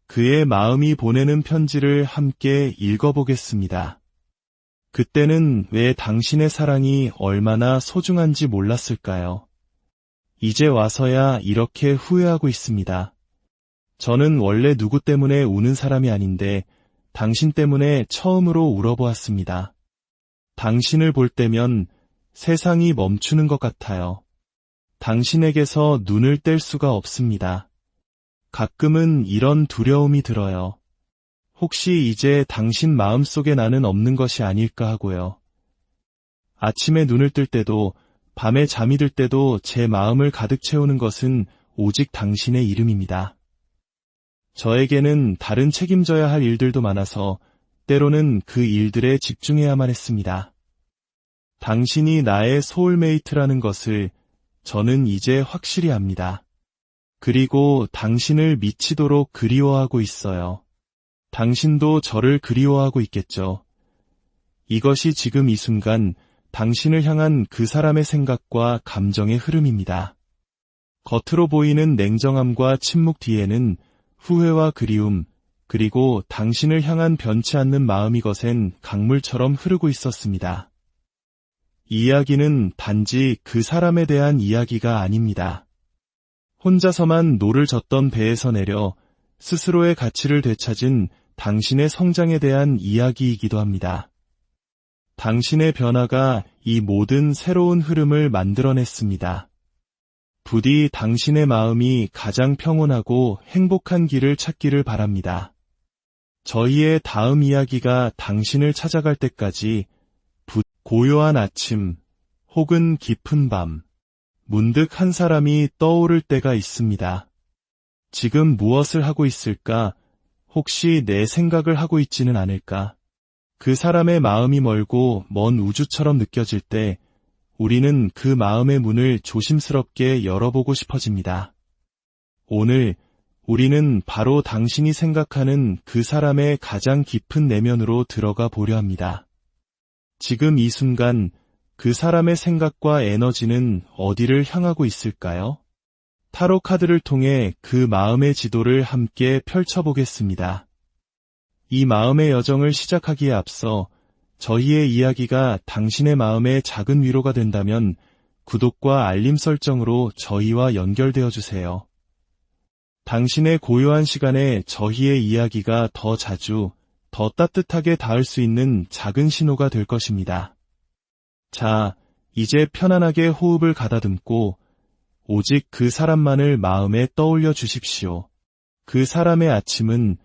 그의 마음이 보내는 편지를 함께 읽어보겠습니다. 그때는 왜 당신의 사랑이 얼마나 소중한지 몰랐을까요? 이제 와서야 이렇게 후회하고 있습니다. 저는 원래 누구 때문에 우는 사람이 아닌데 당신 때문에 처음으로 울어보았습니다. 당신을 볼 때면 세상이 멈추는 것 같아요. 당신에게서 눈을 뗄 수가 없습니다. 가끔은 이런 두려움이 들어요. 혹시 이제 당신 마음속에 나는 없는 것이 아닐까 하고요. 아침에 눈을 뜰 때도 밤에 잠이 들 때도 제 마음을 가득 채우는 것은 오직 당신의 이름입니다. 저에게는 다른 책임져야 할 일들도 많아서 때로는 그 일들에 집중해야만 했습니다. 당신이 나의 소울메이트라는 것을 저는 이제 확실히 압니다. 그리고 당신을 미치도록 그리워하고 있어요. 당신도 저를 그리워하고 있겠죠. 이것이 지금 이 순간 당신을 향한 그 사람의 생각과 감정의 흐름입니다. 겉으로 보이는 냉정함과 침묵 뒤에는 후회와 그리움, 그리고 당신을 향한 변치 않는 마음이 거센 강물처럼 흐르고 있었습니다. 이야기는 단지 그 사람에 대한 이야기가 아닙니다. 혼자서만 노를 젓던 배에서 내려 스스로의 가치를 되찾은 당신의 성장에 대한 이야기이기도 합니다. 당신의 변화가 이 모든 새로운 흐름을 만들어냈습니다. 부디 당신의 마음이 가장 평온하고 행복한 길을 찾기를 바랍니다. 저희의 다음 이야기가 당신을 찾아갈 때까지 고요한 아침 혹은 깊은 밤, 문득 한 사람이 떠오를 때가 있습니다. 지금 무엇을 하고 있을까? 혹시 내 생각을 하고 있지는 않을까? 그 사람의 마음이 멀고 먼 우주처럼 느껴질 때 우리는 그 마음의 문을 조심스럽게 열어보고 싶어집니다. 오늘 우리는 바로 당신이 생각하는 그 사람의 가장 깊은 내면으로 들어가 보려 합니다. 지금 이 순간 그 사람의 생각과 에너지는 어디를 향하고 있을까요? 타로 카드를 통해 그 마음의 지도를 함께 펼쳐보겠습니다. 이 마음의 여정을 시작하기에 앞서 저희의 이야기가 당신의 마음에 작은 위로가 된다면 구독과 알림 설정으로 저희와 연결되어 주세요. 당신의 고요한 시간에 저희의 이야기가 더 자주, 더 따뜻하게 닿을 수 있는 작은 신호가 될 것입니다. 자, 이제 편안하게 호흡을 가다듬고 오직 그 사람만을 마음에 떠올려 주십시오. 그 사람의 아침은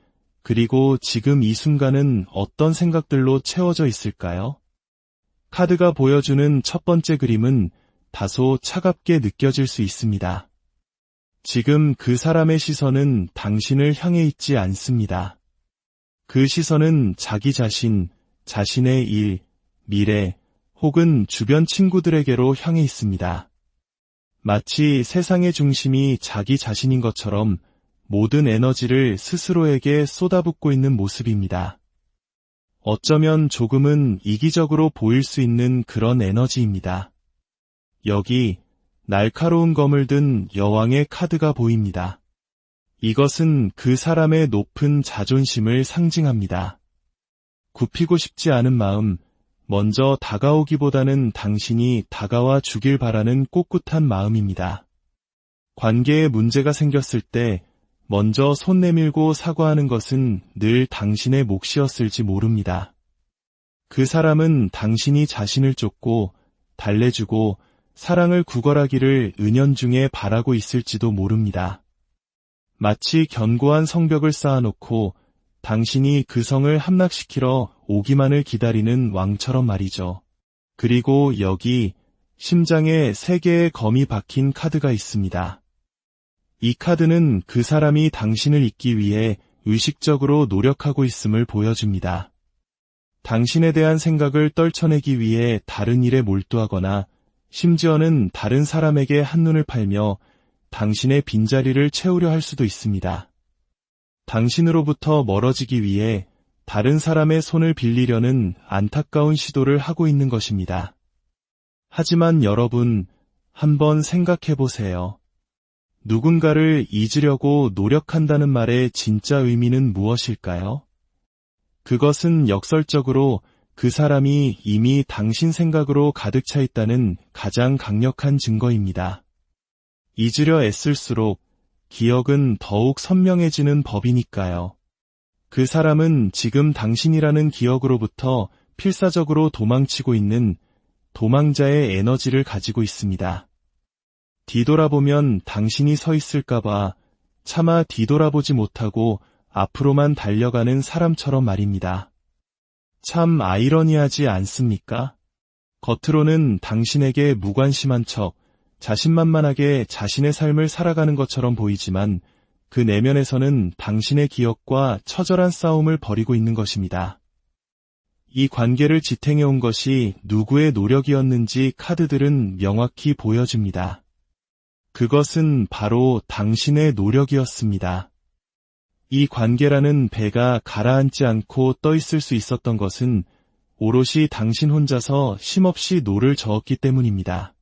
그리고 지금 이 순간은 어떤 생각들로 채워져 있을까요? 카드가 보여주는 첫 번째 그림은 다소 차갑게 느껴질 수 있습니다. 지금 그 사람의 시선은 당신을 향해 있지 않습니다. 그 시선은 자기 자신, 자신의 일, 미래, 혹은 주변 친구들에게로 향해 있습니다. 마치 세상의 중심이 자기 자신인 것처럼 모든 에너지를 스스로에게 쏟아붓고 있는 모습입니다. 어쩌면 조금은 이기적으로 보일 수 있는 그런 에너지입니다. 여기 날카로운 검을 든 여왕의 카드가 보입니다. 이것은 그 사람의 높은 자존심을 상징합니다. 굽히고 싶지 않은 마음, 먼저 다가오기보다는 당신이 다가와 주길 바라는 꼿꼿한 마음입니다. 관계에 문제가 생겼을 때 먼저 손 내밀고 사과하는 것은 늘 당신의 몫이었을지 모릅니다. 그 사람은 당신이 자신을 쫓고 달래주고 사랑을 구걸하기를 은연중에 바라고 있을지도 모릅니다. 마치 견고한 성벽을 쌓아놓고 당신이 그 성을 함락시키러 오기만을 기다리는 왕처럼 말이죠. 그리고 여기 심장에 3개의 검이 박힌 카드가 있습니다. 이 카드는 그 사람이 당신을 잊기 위해 의식적으로 노력하고 있음을 보여줍니다. 당신에 대한 생각을 떨쳐내기 위해 다른 일에 몰두하거나 심지어는 다른 사람에게 한눈을 팔며 당신의 빈자리를 채우려 할 수도 있습니다. 당신으로부터 멀어지기 위해 다른 사람의 손을 빌리려는 안타까운 시도를 하고 있는 것입니다. 하지만 여러분, 한번 생각해 보세요. 누군가를 잊으려고 노력한다는 말의 진짜 의미는 무엇일까요? 그것은 역설적으로 그 사람이 이미 당신 생각으로 가득 차 있다는 가장 강력한 증거입니다. 잊으려 애쓸수록 기억은 더욱 선명해지는 법이니까요. 그 사람은 지금 당신이라는 기억으로부터 필사적으로 도망치고 있는 도망자의 에너지를 가지고 있습니다. 뒤돌아보면 당신이 서 있을까봐 차마 뒤돌아보지 못하고 앞으로만 달려가는 사람처럼 말입니다. 참 아이러니하지 않습니까? 겉으로는 당신에게 무관심한 척, 자신만만하게 자신의 삶을 살아가는 것처럼 보이지만 그 내면에서는 당신의 기억과 처절한 싸움을 벌이고 있는 것입니다. 이 관계를 지탱해온 것이 누구의 노력이었는지 카드들은 명확히 보여줍니다. 그것은 바로 당신의 노력이었습니다. 이 관계라는 배가 가라앉지 않고 떠 있을 수 있었던 것은 오롯이 당신 혼자서 쉼없이 노를 저었기 때문입니다.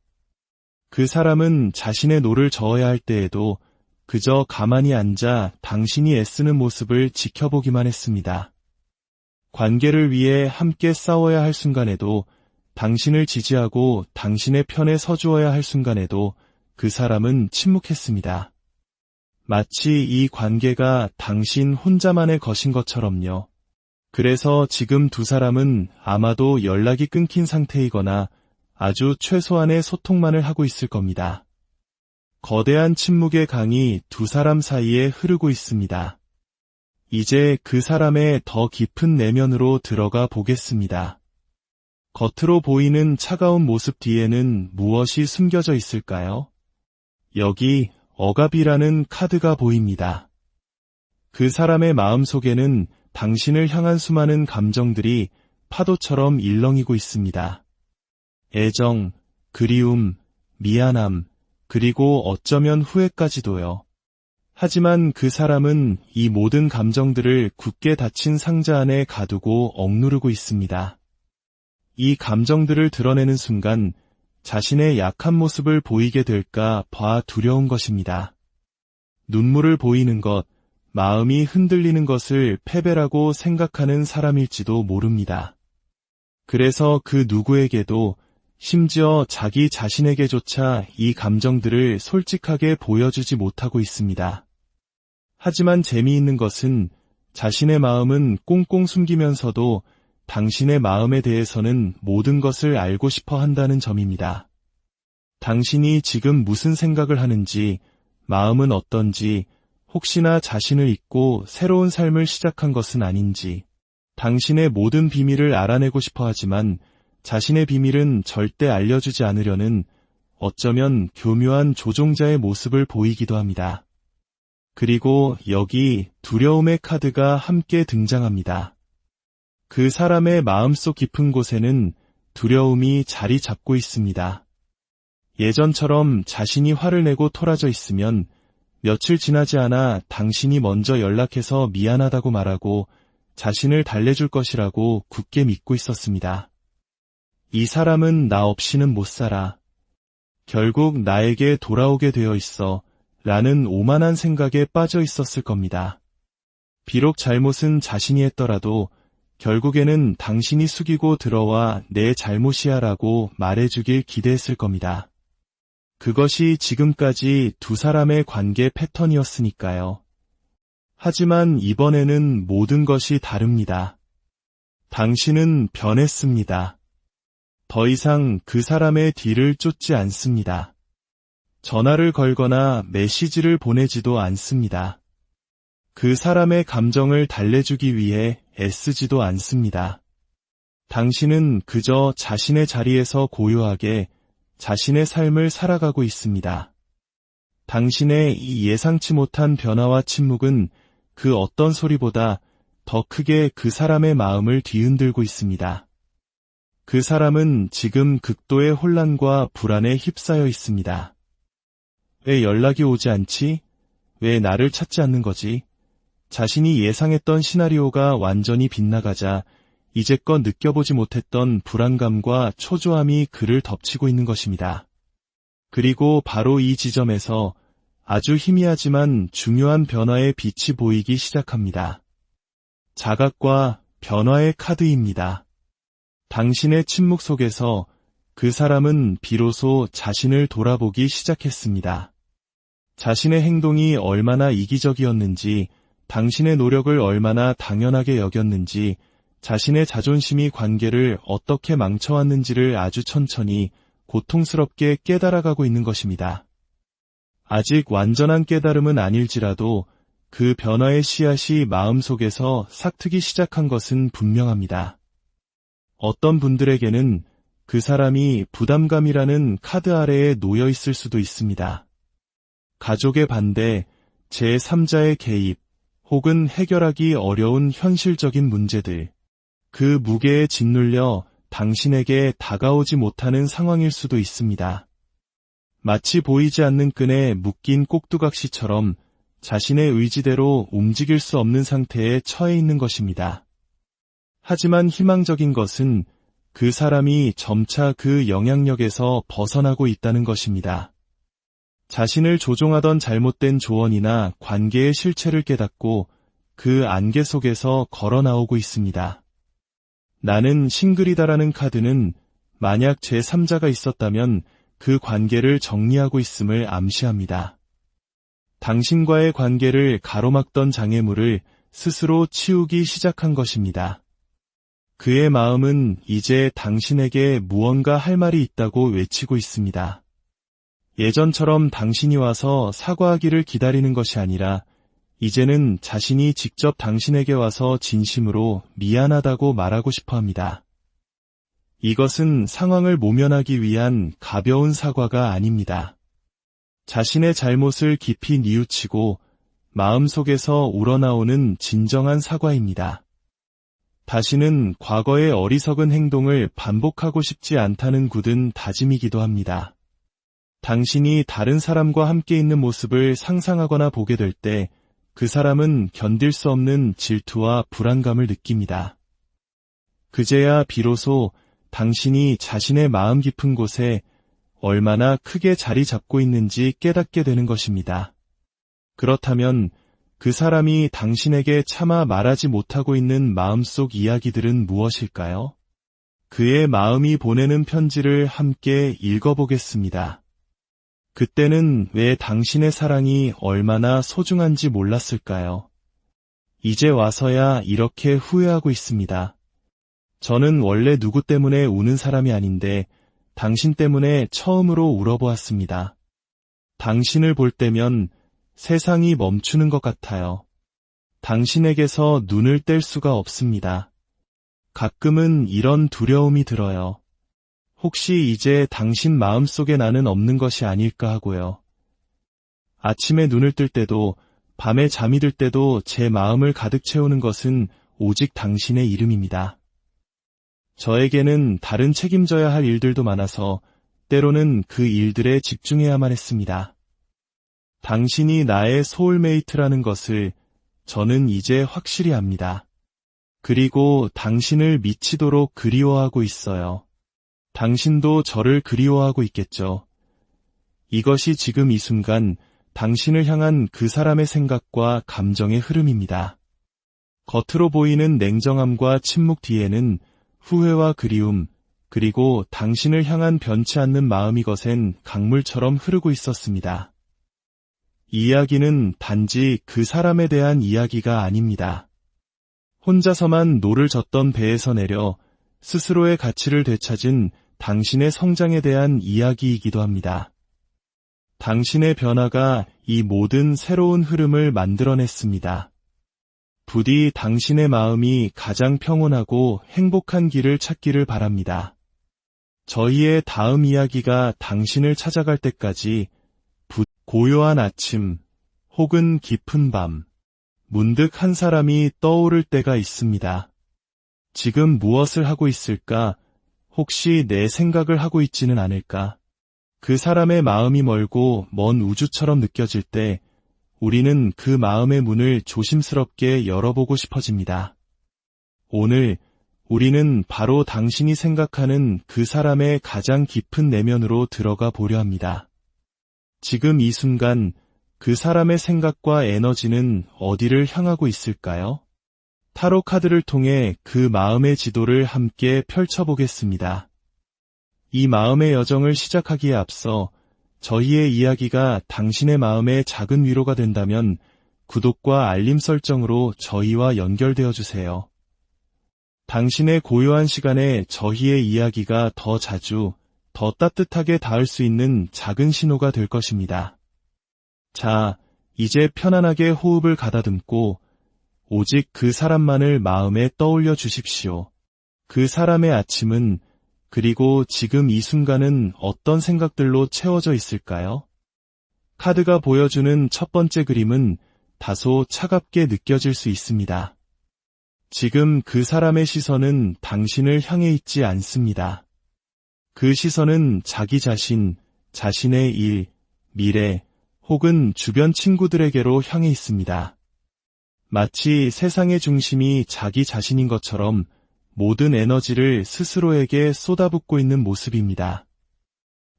그 사람은 자신의 노를 저어야 할 때에도 그저 가만히 앉아 당신이 애쓰는 모습을 지켜보기만 했습니다. 관계를 위해 함께 싸워야 할 순간에도, 당신을 지지하고 당신의 편에 서주어야 할 순간에도 그 사람은 침묵했습니다. 마치 이 관계가 당신 혼자만의 것인 것처럼요. 그래서 지금 두 사람은 아마도 연락이 끊긴 상태이거나 아주 최소한의 소통만을 하고 있을 겁니다. 거대한 침묵의 강이 두 사람 사이에 흐르고 있습니다. 이제 그 사람의 더 깊은 내면으로 들어가 보겠습니다. 겉으로 보이는 차가운 모습 뒤에는 무엇이 숨겨져 있을까요? 여기 억압이라는 카드가 보입니다. 그 사람의 마음속에는 당신을 향한 수많은 감정들이 파도처럼 일렁이고 있습니다. 애정, 그리움, 미안함, 그리고 어쩌면 후회까지도요. 하지만 그 사람은 이 모든 감정들을 굳게 닫힌 상자 안에 가두고 억누르고 있습니다. 이 감정들을 드러내는 순간 자신의 약한 모습을 보이게 될까 봐 두려운 것입니다. 눈물을 보이는 것, 마음이 흔들리는 것을 패배라고 생각하는 사람일지도 모릅니다. 그래서 그 누구에게도, 심지어 자기 자신에게조차 이 감정들을 솔직하게 보여주지 못하고 있습니다. 하지만 재미있는 것은 자신의 마음은 꽁꽁 숨기면서도 당신의 마음에 대해서는 모든 것을 알고 싶어 한다는 점입니다. 당신이 지금 무슨 생각을 하는지, 마음은 어떤지, 혹시나 자신을 잊고 새로운 삶을 시작한 것은 아닌지, 당신의 모든 비밀을 알아내고 싶어 하지만 자신의 비밀은 절대 알려주지 않으려는 어쩌면 교묘한 조종자의 모습을 보이기도 합니다. 그리고 여기 두려움의 카드가 함께 등장합니다. 그 사람의 마음속 깊은 곳에는 두려움이 자리 잡고 있습니다. 예전처럼 자신이 화를 내고 토라져 있으면 며칠 지나지 않아 당신이 먼저 연락해서 미안하다고 말하고 자신을 달래줄 것이라고 굳게 믿고 있었습니다. 이 사람은 나 없이는 못 살아. 결국 나에게 돌아오게 되어 있어. 라는 오만한 생각에 빠져 있었을 겁니다. 비록 잘못은 자신이 했더라도 결국에는 당신이 숙이고 들어와 내 잘못이야 라고 말해주길 기대했을 겁니다. 그것이 지금까지 두 사람의 관계 패턴이었으니까요. 하지만 이번에는 모든 것이 다릅니다. 당신은 변했습니다. 더 이상 그 사람의 뒤를 쫓지 않습니다. 전화를 걸거나 메시지를 보내지도 않습니다. 그 사람의 감정을 달래주기 위해 애쓰지도 않습니다. 당신은 그저 자신의 자리에서 고요하게 자신의 삶을 살아가고 있습니다. 당신의 이 예상치 못한 변화와 침묵은 그 어떤 소리보다 더 크게 그 사람의 마음을 뒤흔들고 있습니다. 그 사람은 지금 극도의 혼란과 불안에 휩싸여 있습니다. 왜 연락이 오지 않지? 왜 나를 찾지 않는 거지? 자신이 예상했던 시나리오가 완전히 빗나가자 이제껏 느껴보지 못했던 불안감과 초조함이 그를 덮치고 있는 것입니다. 그리고 바로 이 지점에서 아주 희미하지만 중요한 변화의 빛이 보이기 시작합니다. 자각과 변화의 카드입니다. 당신의 침묵 속에서 그 사람은 비로소 자신을 돌아보기 시작했습니다. 자신의 행동이 얼마나 이기적이었는지, 당신의 노력을 얼마나 당연하게 여겼는지, 자신의 자존심이 관계를 어떻게 망쳐왔는지를 아주 천천히 고통스럽게 깨달아가고 있는 것입니다. 아직 완전한 깨달음은 아닐지라도 그 변화의 씨앗이 마음속에서 싹트기 시작한 것은 분명합니다. 어떤 분들에게는 그 사람이 부담감이라는 카드 아래에 놓여 있을 수도 있습니다. 가족의 반대, 제3자의 개입, 혹은 해결하기 어려운 현실적인 문제들, 그 무게에 짓눌려 당신에게 다가오지 못하는 상황일 수도 있습니다. 마치 보이지 않는 끈에 묶인 꼭두각시처럼 자신의 의지대로 움직일 수 없는 상태에 처해 있는 것입니다. 하지만 희망적인 것은 그 사람이 점차 그 영향력에서 벗어나고 있다는 것입니다. 자신을 조종하던 잘못된 조언이나 관계의 실체를 깨닫고 그 안개 속에서 걸어 나오고 있습니다. 나는 싱글이다라는 카드는 만약 제3자가 있었다면 그 관계를 정리하고 있음을 암시합니다. 당신과의 관계를 가로막던 장애물을 스스로 치우기 시작한 것입니다. 그의 마음은 이제 당신에게 무언가 할 말이 있다고 외치고 있습니다. 예전처럼 당신이 와서 사과하기를 기다리는 것이 아니라 이제는 자신이 직접 당신에게 와서 진심으로 미안하다고 말하고 싶어 합니다. 이것은 상황을 모면하기 위한 가벼운 사과가 아닙니다. 자신의 잘못을 깊이 뉘우치고 마음속에서 우러나오는 진정한 사과입니다. 다시는 과거의 어리석은 행동을 반복하고 싶지 않다는 굳은 다짐이기도 합니다. 당신이 다른 사람과 함께 있는 모습을 상상하거나 보게 될 때 그 사람은 견딜 수 없는 질투와 불안감을 느낍니다. 그제야 비로소 당신이 자신의 마음 깊은 곳에 얼마나 크게 자리 잡고 있는지 깨닫게 되는 것입니다. 그렇다면 그 사람이 당신에게 차마 말하지 못하고 있는 마음속 이야기들은 무엇일까요? 그의 마음이 보내는 편지를 함께 읽어보겠습니다. 그때는 왜 당신의 사랑이 얼마나 소중한지 몰랐을까요? 이제 와서야 이렇게 후회하고 있습니다. 저는 원래 누구 때문에 우는 사람이 아닌데 당신 때문에 처음으로 울어보았습니다. 당신을 볼 때면 세상이 멈추는 것 같아요. 당신에게서 눈을 뗄 수가 없습니다. 가끔은 이런 두려움이 들어요. 혹시 이제 당신 마음속에 나는 없는 것이 아닐까 하고요. 아침에 눈을 뜰 때도 밤에 잠이 들 때도 제 마음을 가득 채우는 것은 오직 당신의 이름입니다. 저에게는 다른 책임져야 할 일들도 많아서 때로는 그 일들에 집중해야만 했습니다. 당신이 나의 소울메이트라는 것을 저는 이제 확실히 압니다. 그리고 당신을 미치도록 그리워하고 있어요. 당신도 저를 그리워하고 있겠죠. 이것이 지금 이 순간 당신을 향한 그 사람의 생각과 감정의 흐름입니다. 겉으로 보이는 냉정함과 침묵 뒤에는 후회와 그리움, 그리고 당신을 향한 변치 않는 마음이 거센 강물처럼 흐르고 있었습니다. 이야기는 단지 그 사람에 대한 이야기가 아닙니다. 혼자서만 노를 젓던 배에서 내려 스스로의 가치를 되찾은 당신의 성장에 대한 이야기이기도 합니다. 당신의 변화가 이 모든 새로운 흐름을 만들어냈습니다. 부디 당신의 마음이 가장 평온하고 행복한 길을 찾기를 바랍니다. 저희의 다음 이야기가 당신을 찾아갈 때까지 고요한 아침 혹은 깊은 밤, 문득 한 사람이 떠오를 때가 있습니다. 지금 무엇을 하고 있을까? 혹시 내 생각을 하고 있지는 않을까? 그 사람의 마음이 멀고 먼 우주처럼 느껴질 때 우리는 그 마음의 문을 조심스럽게 열어보고 싶어집니다. 오늘 우리는 바로 당신이 생각하는 그 사람의 가장 깊은 내면으로 들어가 보려 합니다. 지금 이 순간 그 사람의 생각과 에너지는 어디를 향하고 있을까요? 타로 카드를 통해 그 마음의 지도를 함께 펼쳐보겠습니다. 이 마음의 여정을 시작하기에 앞서 저희의 이야기가 당신의 마음에 작은 위로가 된다면 구독과 알림 설정으로 저희와 연결되어 주세요. 당신의 고요한 시간에 저희의 이야기가 더 자주, 더 따뜻하게 닿을 수 있는 작은 신호가 될 것입니다. 자, 이제 편안하게 호흡을 가다듬고 오직 그 사람만을 마음에 떠올려 주십시오. 그 사람의 아침은 그리고 지금 이 순간은 어떤 생각들로 채워져 있을까요? 카드가 보여주는 첫 번째 그림은 다소 차갑게 느껴질 수 있습니다. 지금 그 사람의 시선은 당신을 향해 있지 않습니다. 그 시선은 자기 자신, 자신의 일, 미래, 혹은 주변 친구들에게로 향해 있습니다. 마치 세상의 중심이 자기 자신인 것처럼 모든 에너지를 스스로에게 쏟아붓고 있는 모습입니다.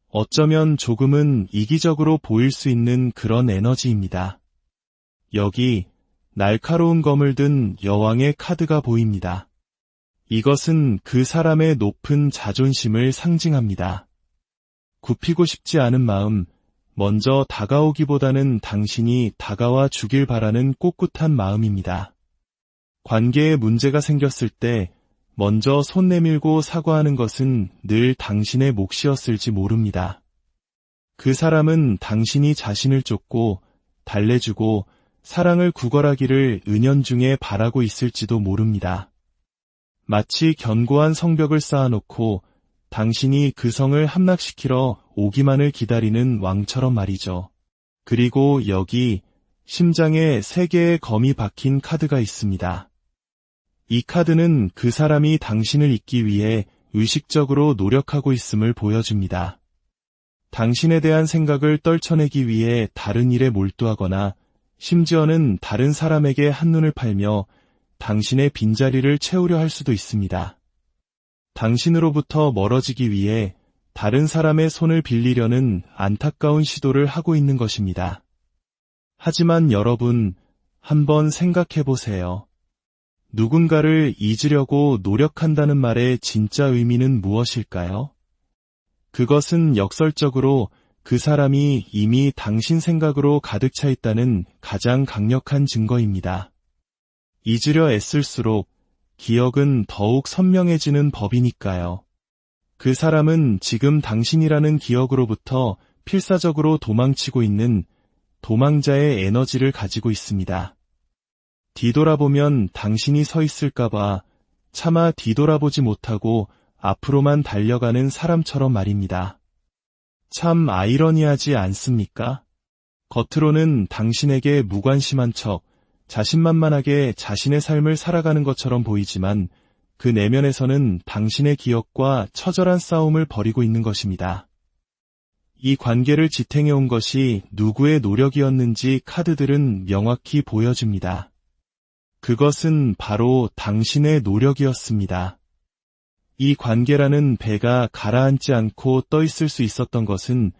어쩌면 조금은 이기적으로 보일 수 있는 그런 에너지입니다. 여기 날카로운 검을 든 여왕의 카드가 보입니다. 이것은 그 사람의 높은 자존심을 상징합니다. 굽히고 싶지 않은 마음, 먼저 다가오기보다는 당신이 다가와 주길 바라는 꼿꼿한 마음입니다. 관계에 문제가 생겼을 때 먼저 손 내밀고 사과하는 것은 늘 당신의 몫이었을지 모릅니다. 그 사람은 당신이 자신을 쫓고 달래주고 사랑을 구걸하기를 은연중에 바라고 있을지도 모릅니다. 마치 견고한 성벽을 쌓아놓고 당신이 그 성을 함락시키러 오기만을 기다리는 왕처럼 말이죠. 그리고 여기 심장에 3개의 검이 박힌 카드가 있습니다. 이 카드는 그 사람이 당신을 잊기 위해 의식적으로 노력하고 있음을 보여줍니다. 당신에 대한 생각을 떨쳐내기 위해 다른 일에 몰두하거나 심지어는 다른 사람에게 한눈을 팔며 당신의 빈자리를 채우려 할 수도 있습니다. 당신으로부터 멀어지기 위해 다른 사람의 손을 빌리려는 안타까운 시도를 하고 있는 것입니다. 하지만 여러분, 한번 생각해 보세요. 누군가를 잊으려고 노력한다는 말의 진짜 의미는 무엇일까요? 그것은 역설적으로 그 사람이 이미 당신 생각으로 가득 차 있다는 가장 강력한 증거입니다. 잊으려 애쓸수록 기억은 더욱 선명해지는 법이니까요. 그 사람은 지금 당신이라는 기억으로부터 필사적으로 도망치고 있는 도망자의 에너지를 가지고 있습니다. 뒤돌아보면 당신이 서 있을까봐 차마 뒤돌아보지 못하고 앞으로만 달려가는 사람처럼 말입니다. 참 아이러니하지 않습니까? 겉으로는 당신에게 무관심한 척, 자신만만하게 자신의 삶을 살아가는 것처럼 보이지만 그 내면에서는 당신의 기억과 처절한 싸움을 벌이고 있는 것입니다. 이 관계를 지탱해온 것이 누구의 노력이었는지 카드들은 명확히 보여줍니다. 그것은 바로 당신의 노력이었습니다. 이 관계라는 배가 가라앉지 않고 떠 있을 수 있었던 것은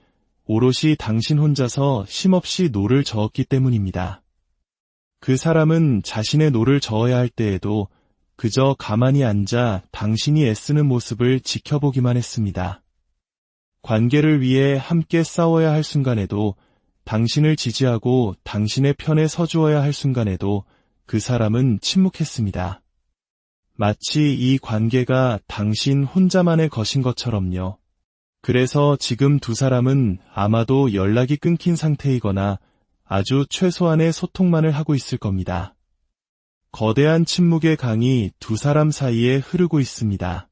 오롯이 당신 혼자서 쉼없이 노를 저었기 때문입니다. 그 사람은 자신의 노를 저어야 할 때에도 그저 가만히 앉아 당신이 애쓰는 모습을 지켜보기만 했습니다. 관계를 위해 함께 싸워야 할 순간에도, 당신을 지지하고 당신의 편에 서주어야 할 순간에도 그 사람은 침묵했습니다. 마치 이 관계가 당신 혼자만의 것인 것처럼요. 그래서 지금 두 사람은 아마도 연락이 끊긴 상태이거나 아주 최소한의 소통만을 하고 있을 겁니다. 거대한 침묵의 강이 두 사람 사이에 흐르고 있습니다.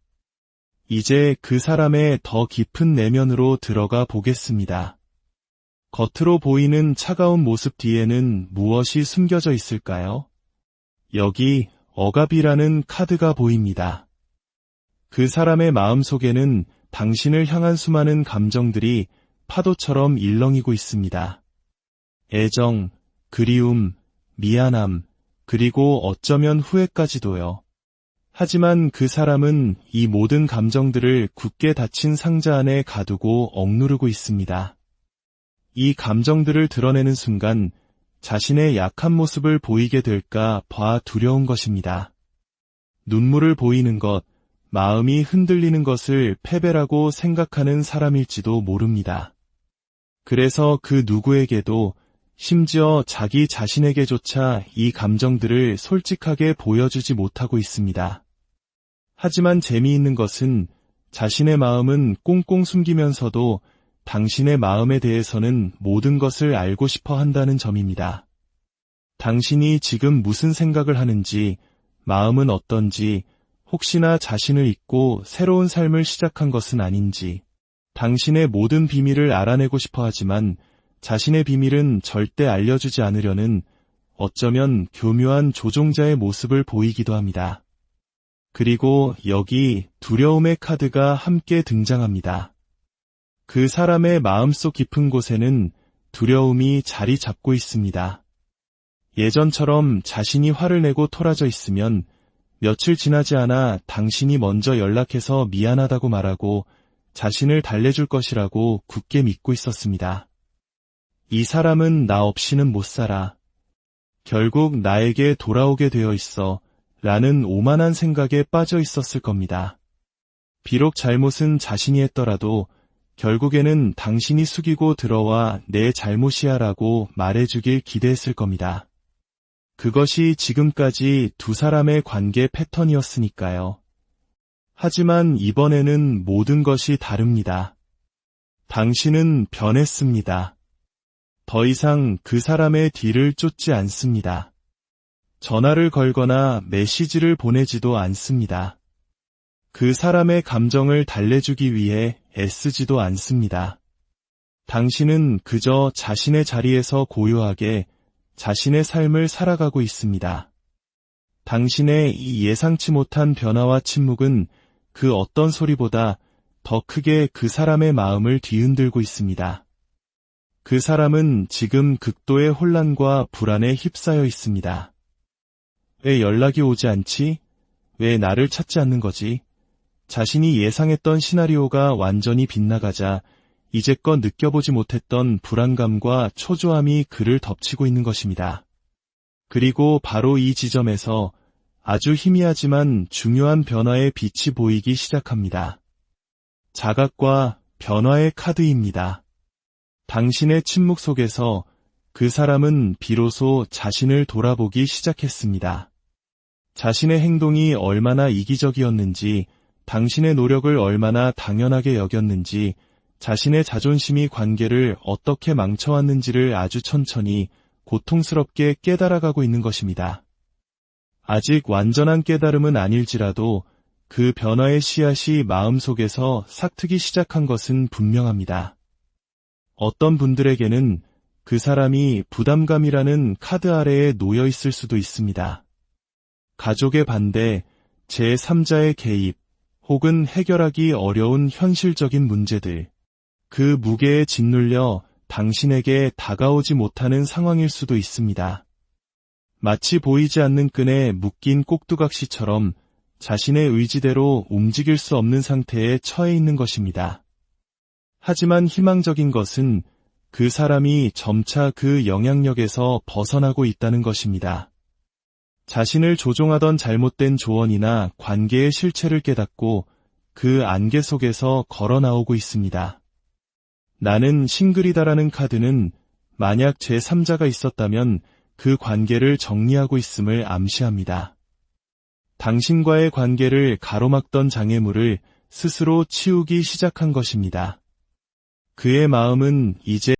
이제 그 사람의 더 깊은 내면으로 들어가 보겠습니다. 겉으로 보이는 차가운 모습 뒤에는 무엇이 숨겨져 있을까요? 여기 억압이라는 카드가 보입니다. 그 사람의 마음속에는 당신을 향한 수많은 감정들이 파도처럼 일렁이고 있습니다. 애정, 그리움, 미안함, 그리고 어쩌면 후회까지도요. 하지만 그 사람은 이 모든 감정들을 굳게 닫힌 상자 안에 가두고 억누르고 있습니다. 이 감정들을 드러내는 순간 자신의 약한 모습을 보이게 될까 봐 두려운 것입니다. 눈물을 보이는 것, 마음이 흔들리는 것을 패배라고 생각하는 사람일지도 모릅니다. 그래서 그 누구에게도 심지어 자기 자신에게조차 이 감정들을 솔직하게 보여주지 못하고 있습니다. 하지만 재미있는 것은 자신의 마음은 꽁꽁 숨기면서도 당신의 마음에 대해서는 모든 것을 알고 싶어 한다는 점입니다. 당신이 지금 무슨 생각을 하는지, 마음은 어떤지, 혹시나 자신을 잊고 새로운 삶을 시작한 것은 아닌지, 당신의 모든 비밀을 알아내고 싶어 하지만 자신의 비밀은 절대 알려주지 않으려는 어쩌면 교묘한 조종자의 모습을 보이기도 합니다. 그리고 여기 두려움의 카드가 함께 등장합니다. 그 사람의 마음속 깊은 곳에는 두려움이 자리 잡고 있습니다. 예전처럼 자신이 화를 내고 토라져 있으면 며칠 지나지 않아 당신이 먼저 연락해서 미안하다고 말하고 자신을 달래줄 것이라고 굳게 믿고 있었습니다. 이 사람은 나 없이는 못 살아. 결국 나에게 돌아오게 되어 있어. 라는 오만한 생각에 빠져 있었을 겁니다. 비록 잘못은 자신이 했더라도 결국에는 당신이 숙이고 들어와 내 잘못이야 라고 말해주길 기대했을 겁니다. 그것이 지금까지 두 사람의 관계 패턴이었으니까요. 하지만 이번에는 모든 것이 다릅니다. 당신은 변했습니다. 더 이상 그 사람의 뒤를 쫓지 않습니다. 전화를 걸거나 메시지를 보내지도 않습니다. 그 사람의 감정을 달래주기 위해 애쓰지도 않습니다. 당신은 그저 자신의 자리에서 고요하게 자신의 삶을 살아가고 있습니다. 당신의 이 예상치 못한 변화와 침묵은 그 어떤 소리보다 더 크게 그 사람의 마음을 뒤흔들고 있습니다. 그 사람은 지금 극도의 혼란과 불안에 휩싸여 있습니다. 왜 연락이 오지 않지? 왜 나를 찾지 않는 거지? 자신이 예상했던 시나리오가 완전히 빗나가자 이제껏 느껴보지 못했던 불안감과 초조함이 그를 덮치고 있는 것입니다. 그리고 바로 이 지점에서 아주 희미하지만 중요한 변화의 빛이 보이기 시작합니다. 자각과 변화의 카드입니다. 당신의 침묵 속에서 그 사람은 비로소 자신을 돌아보기 시작했습니다. 자신의 행동이 얼마나 이기적이었는지, 당신의 노력을 얼마나 당연하게 여겼는지, 자신의 자존심이 관계를 어떻게 망쳐왔는지를 아주 천천히 고통스럽게 깨달아가고 있는 것입니다. 아직 완전한 깨달음은 아닐지라도 그 변화의 씨앗이 마음속에서 싹트기 시작한 것은 분명합니다. 어떤 분들에게는 그 사람이 부담감이라는 카드 아래에 놓여 있을 수도 있습니다. 가족의 반대, 제3자의 개입, 혹은 해결하기 어려운 현실적인 문제들, 그 무게에 짓눌려 당신에게 다가오지 못하는 상황일 수도 있습니다. 마치 보이지 않는 끈에 묶인 꼭두각시처럼 자신의 의지대로 움직일 수 없는 상태에 처해 있는 것입니다. 하지만 희망적인 것은 그 사람이 점차 그 영향력에서 벗어나고 있다는 것입니다. 자신을 조종하던 잘못된 조언이나 관계의 실체를 깨닫고 그 안개 속에서 걸어 나오고 있습니다. 나는 싱글이다라는 카드는 만약 제3자가 있었다면 그 관계를 정리하고 있음을 암시합니다. 당신과의 관계를 가로막던 장애물을 스스로 치우기 시작한 것입니다. 그의 마음은 이제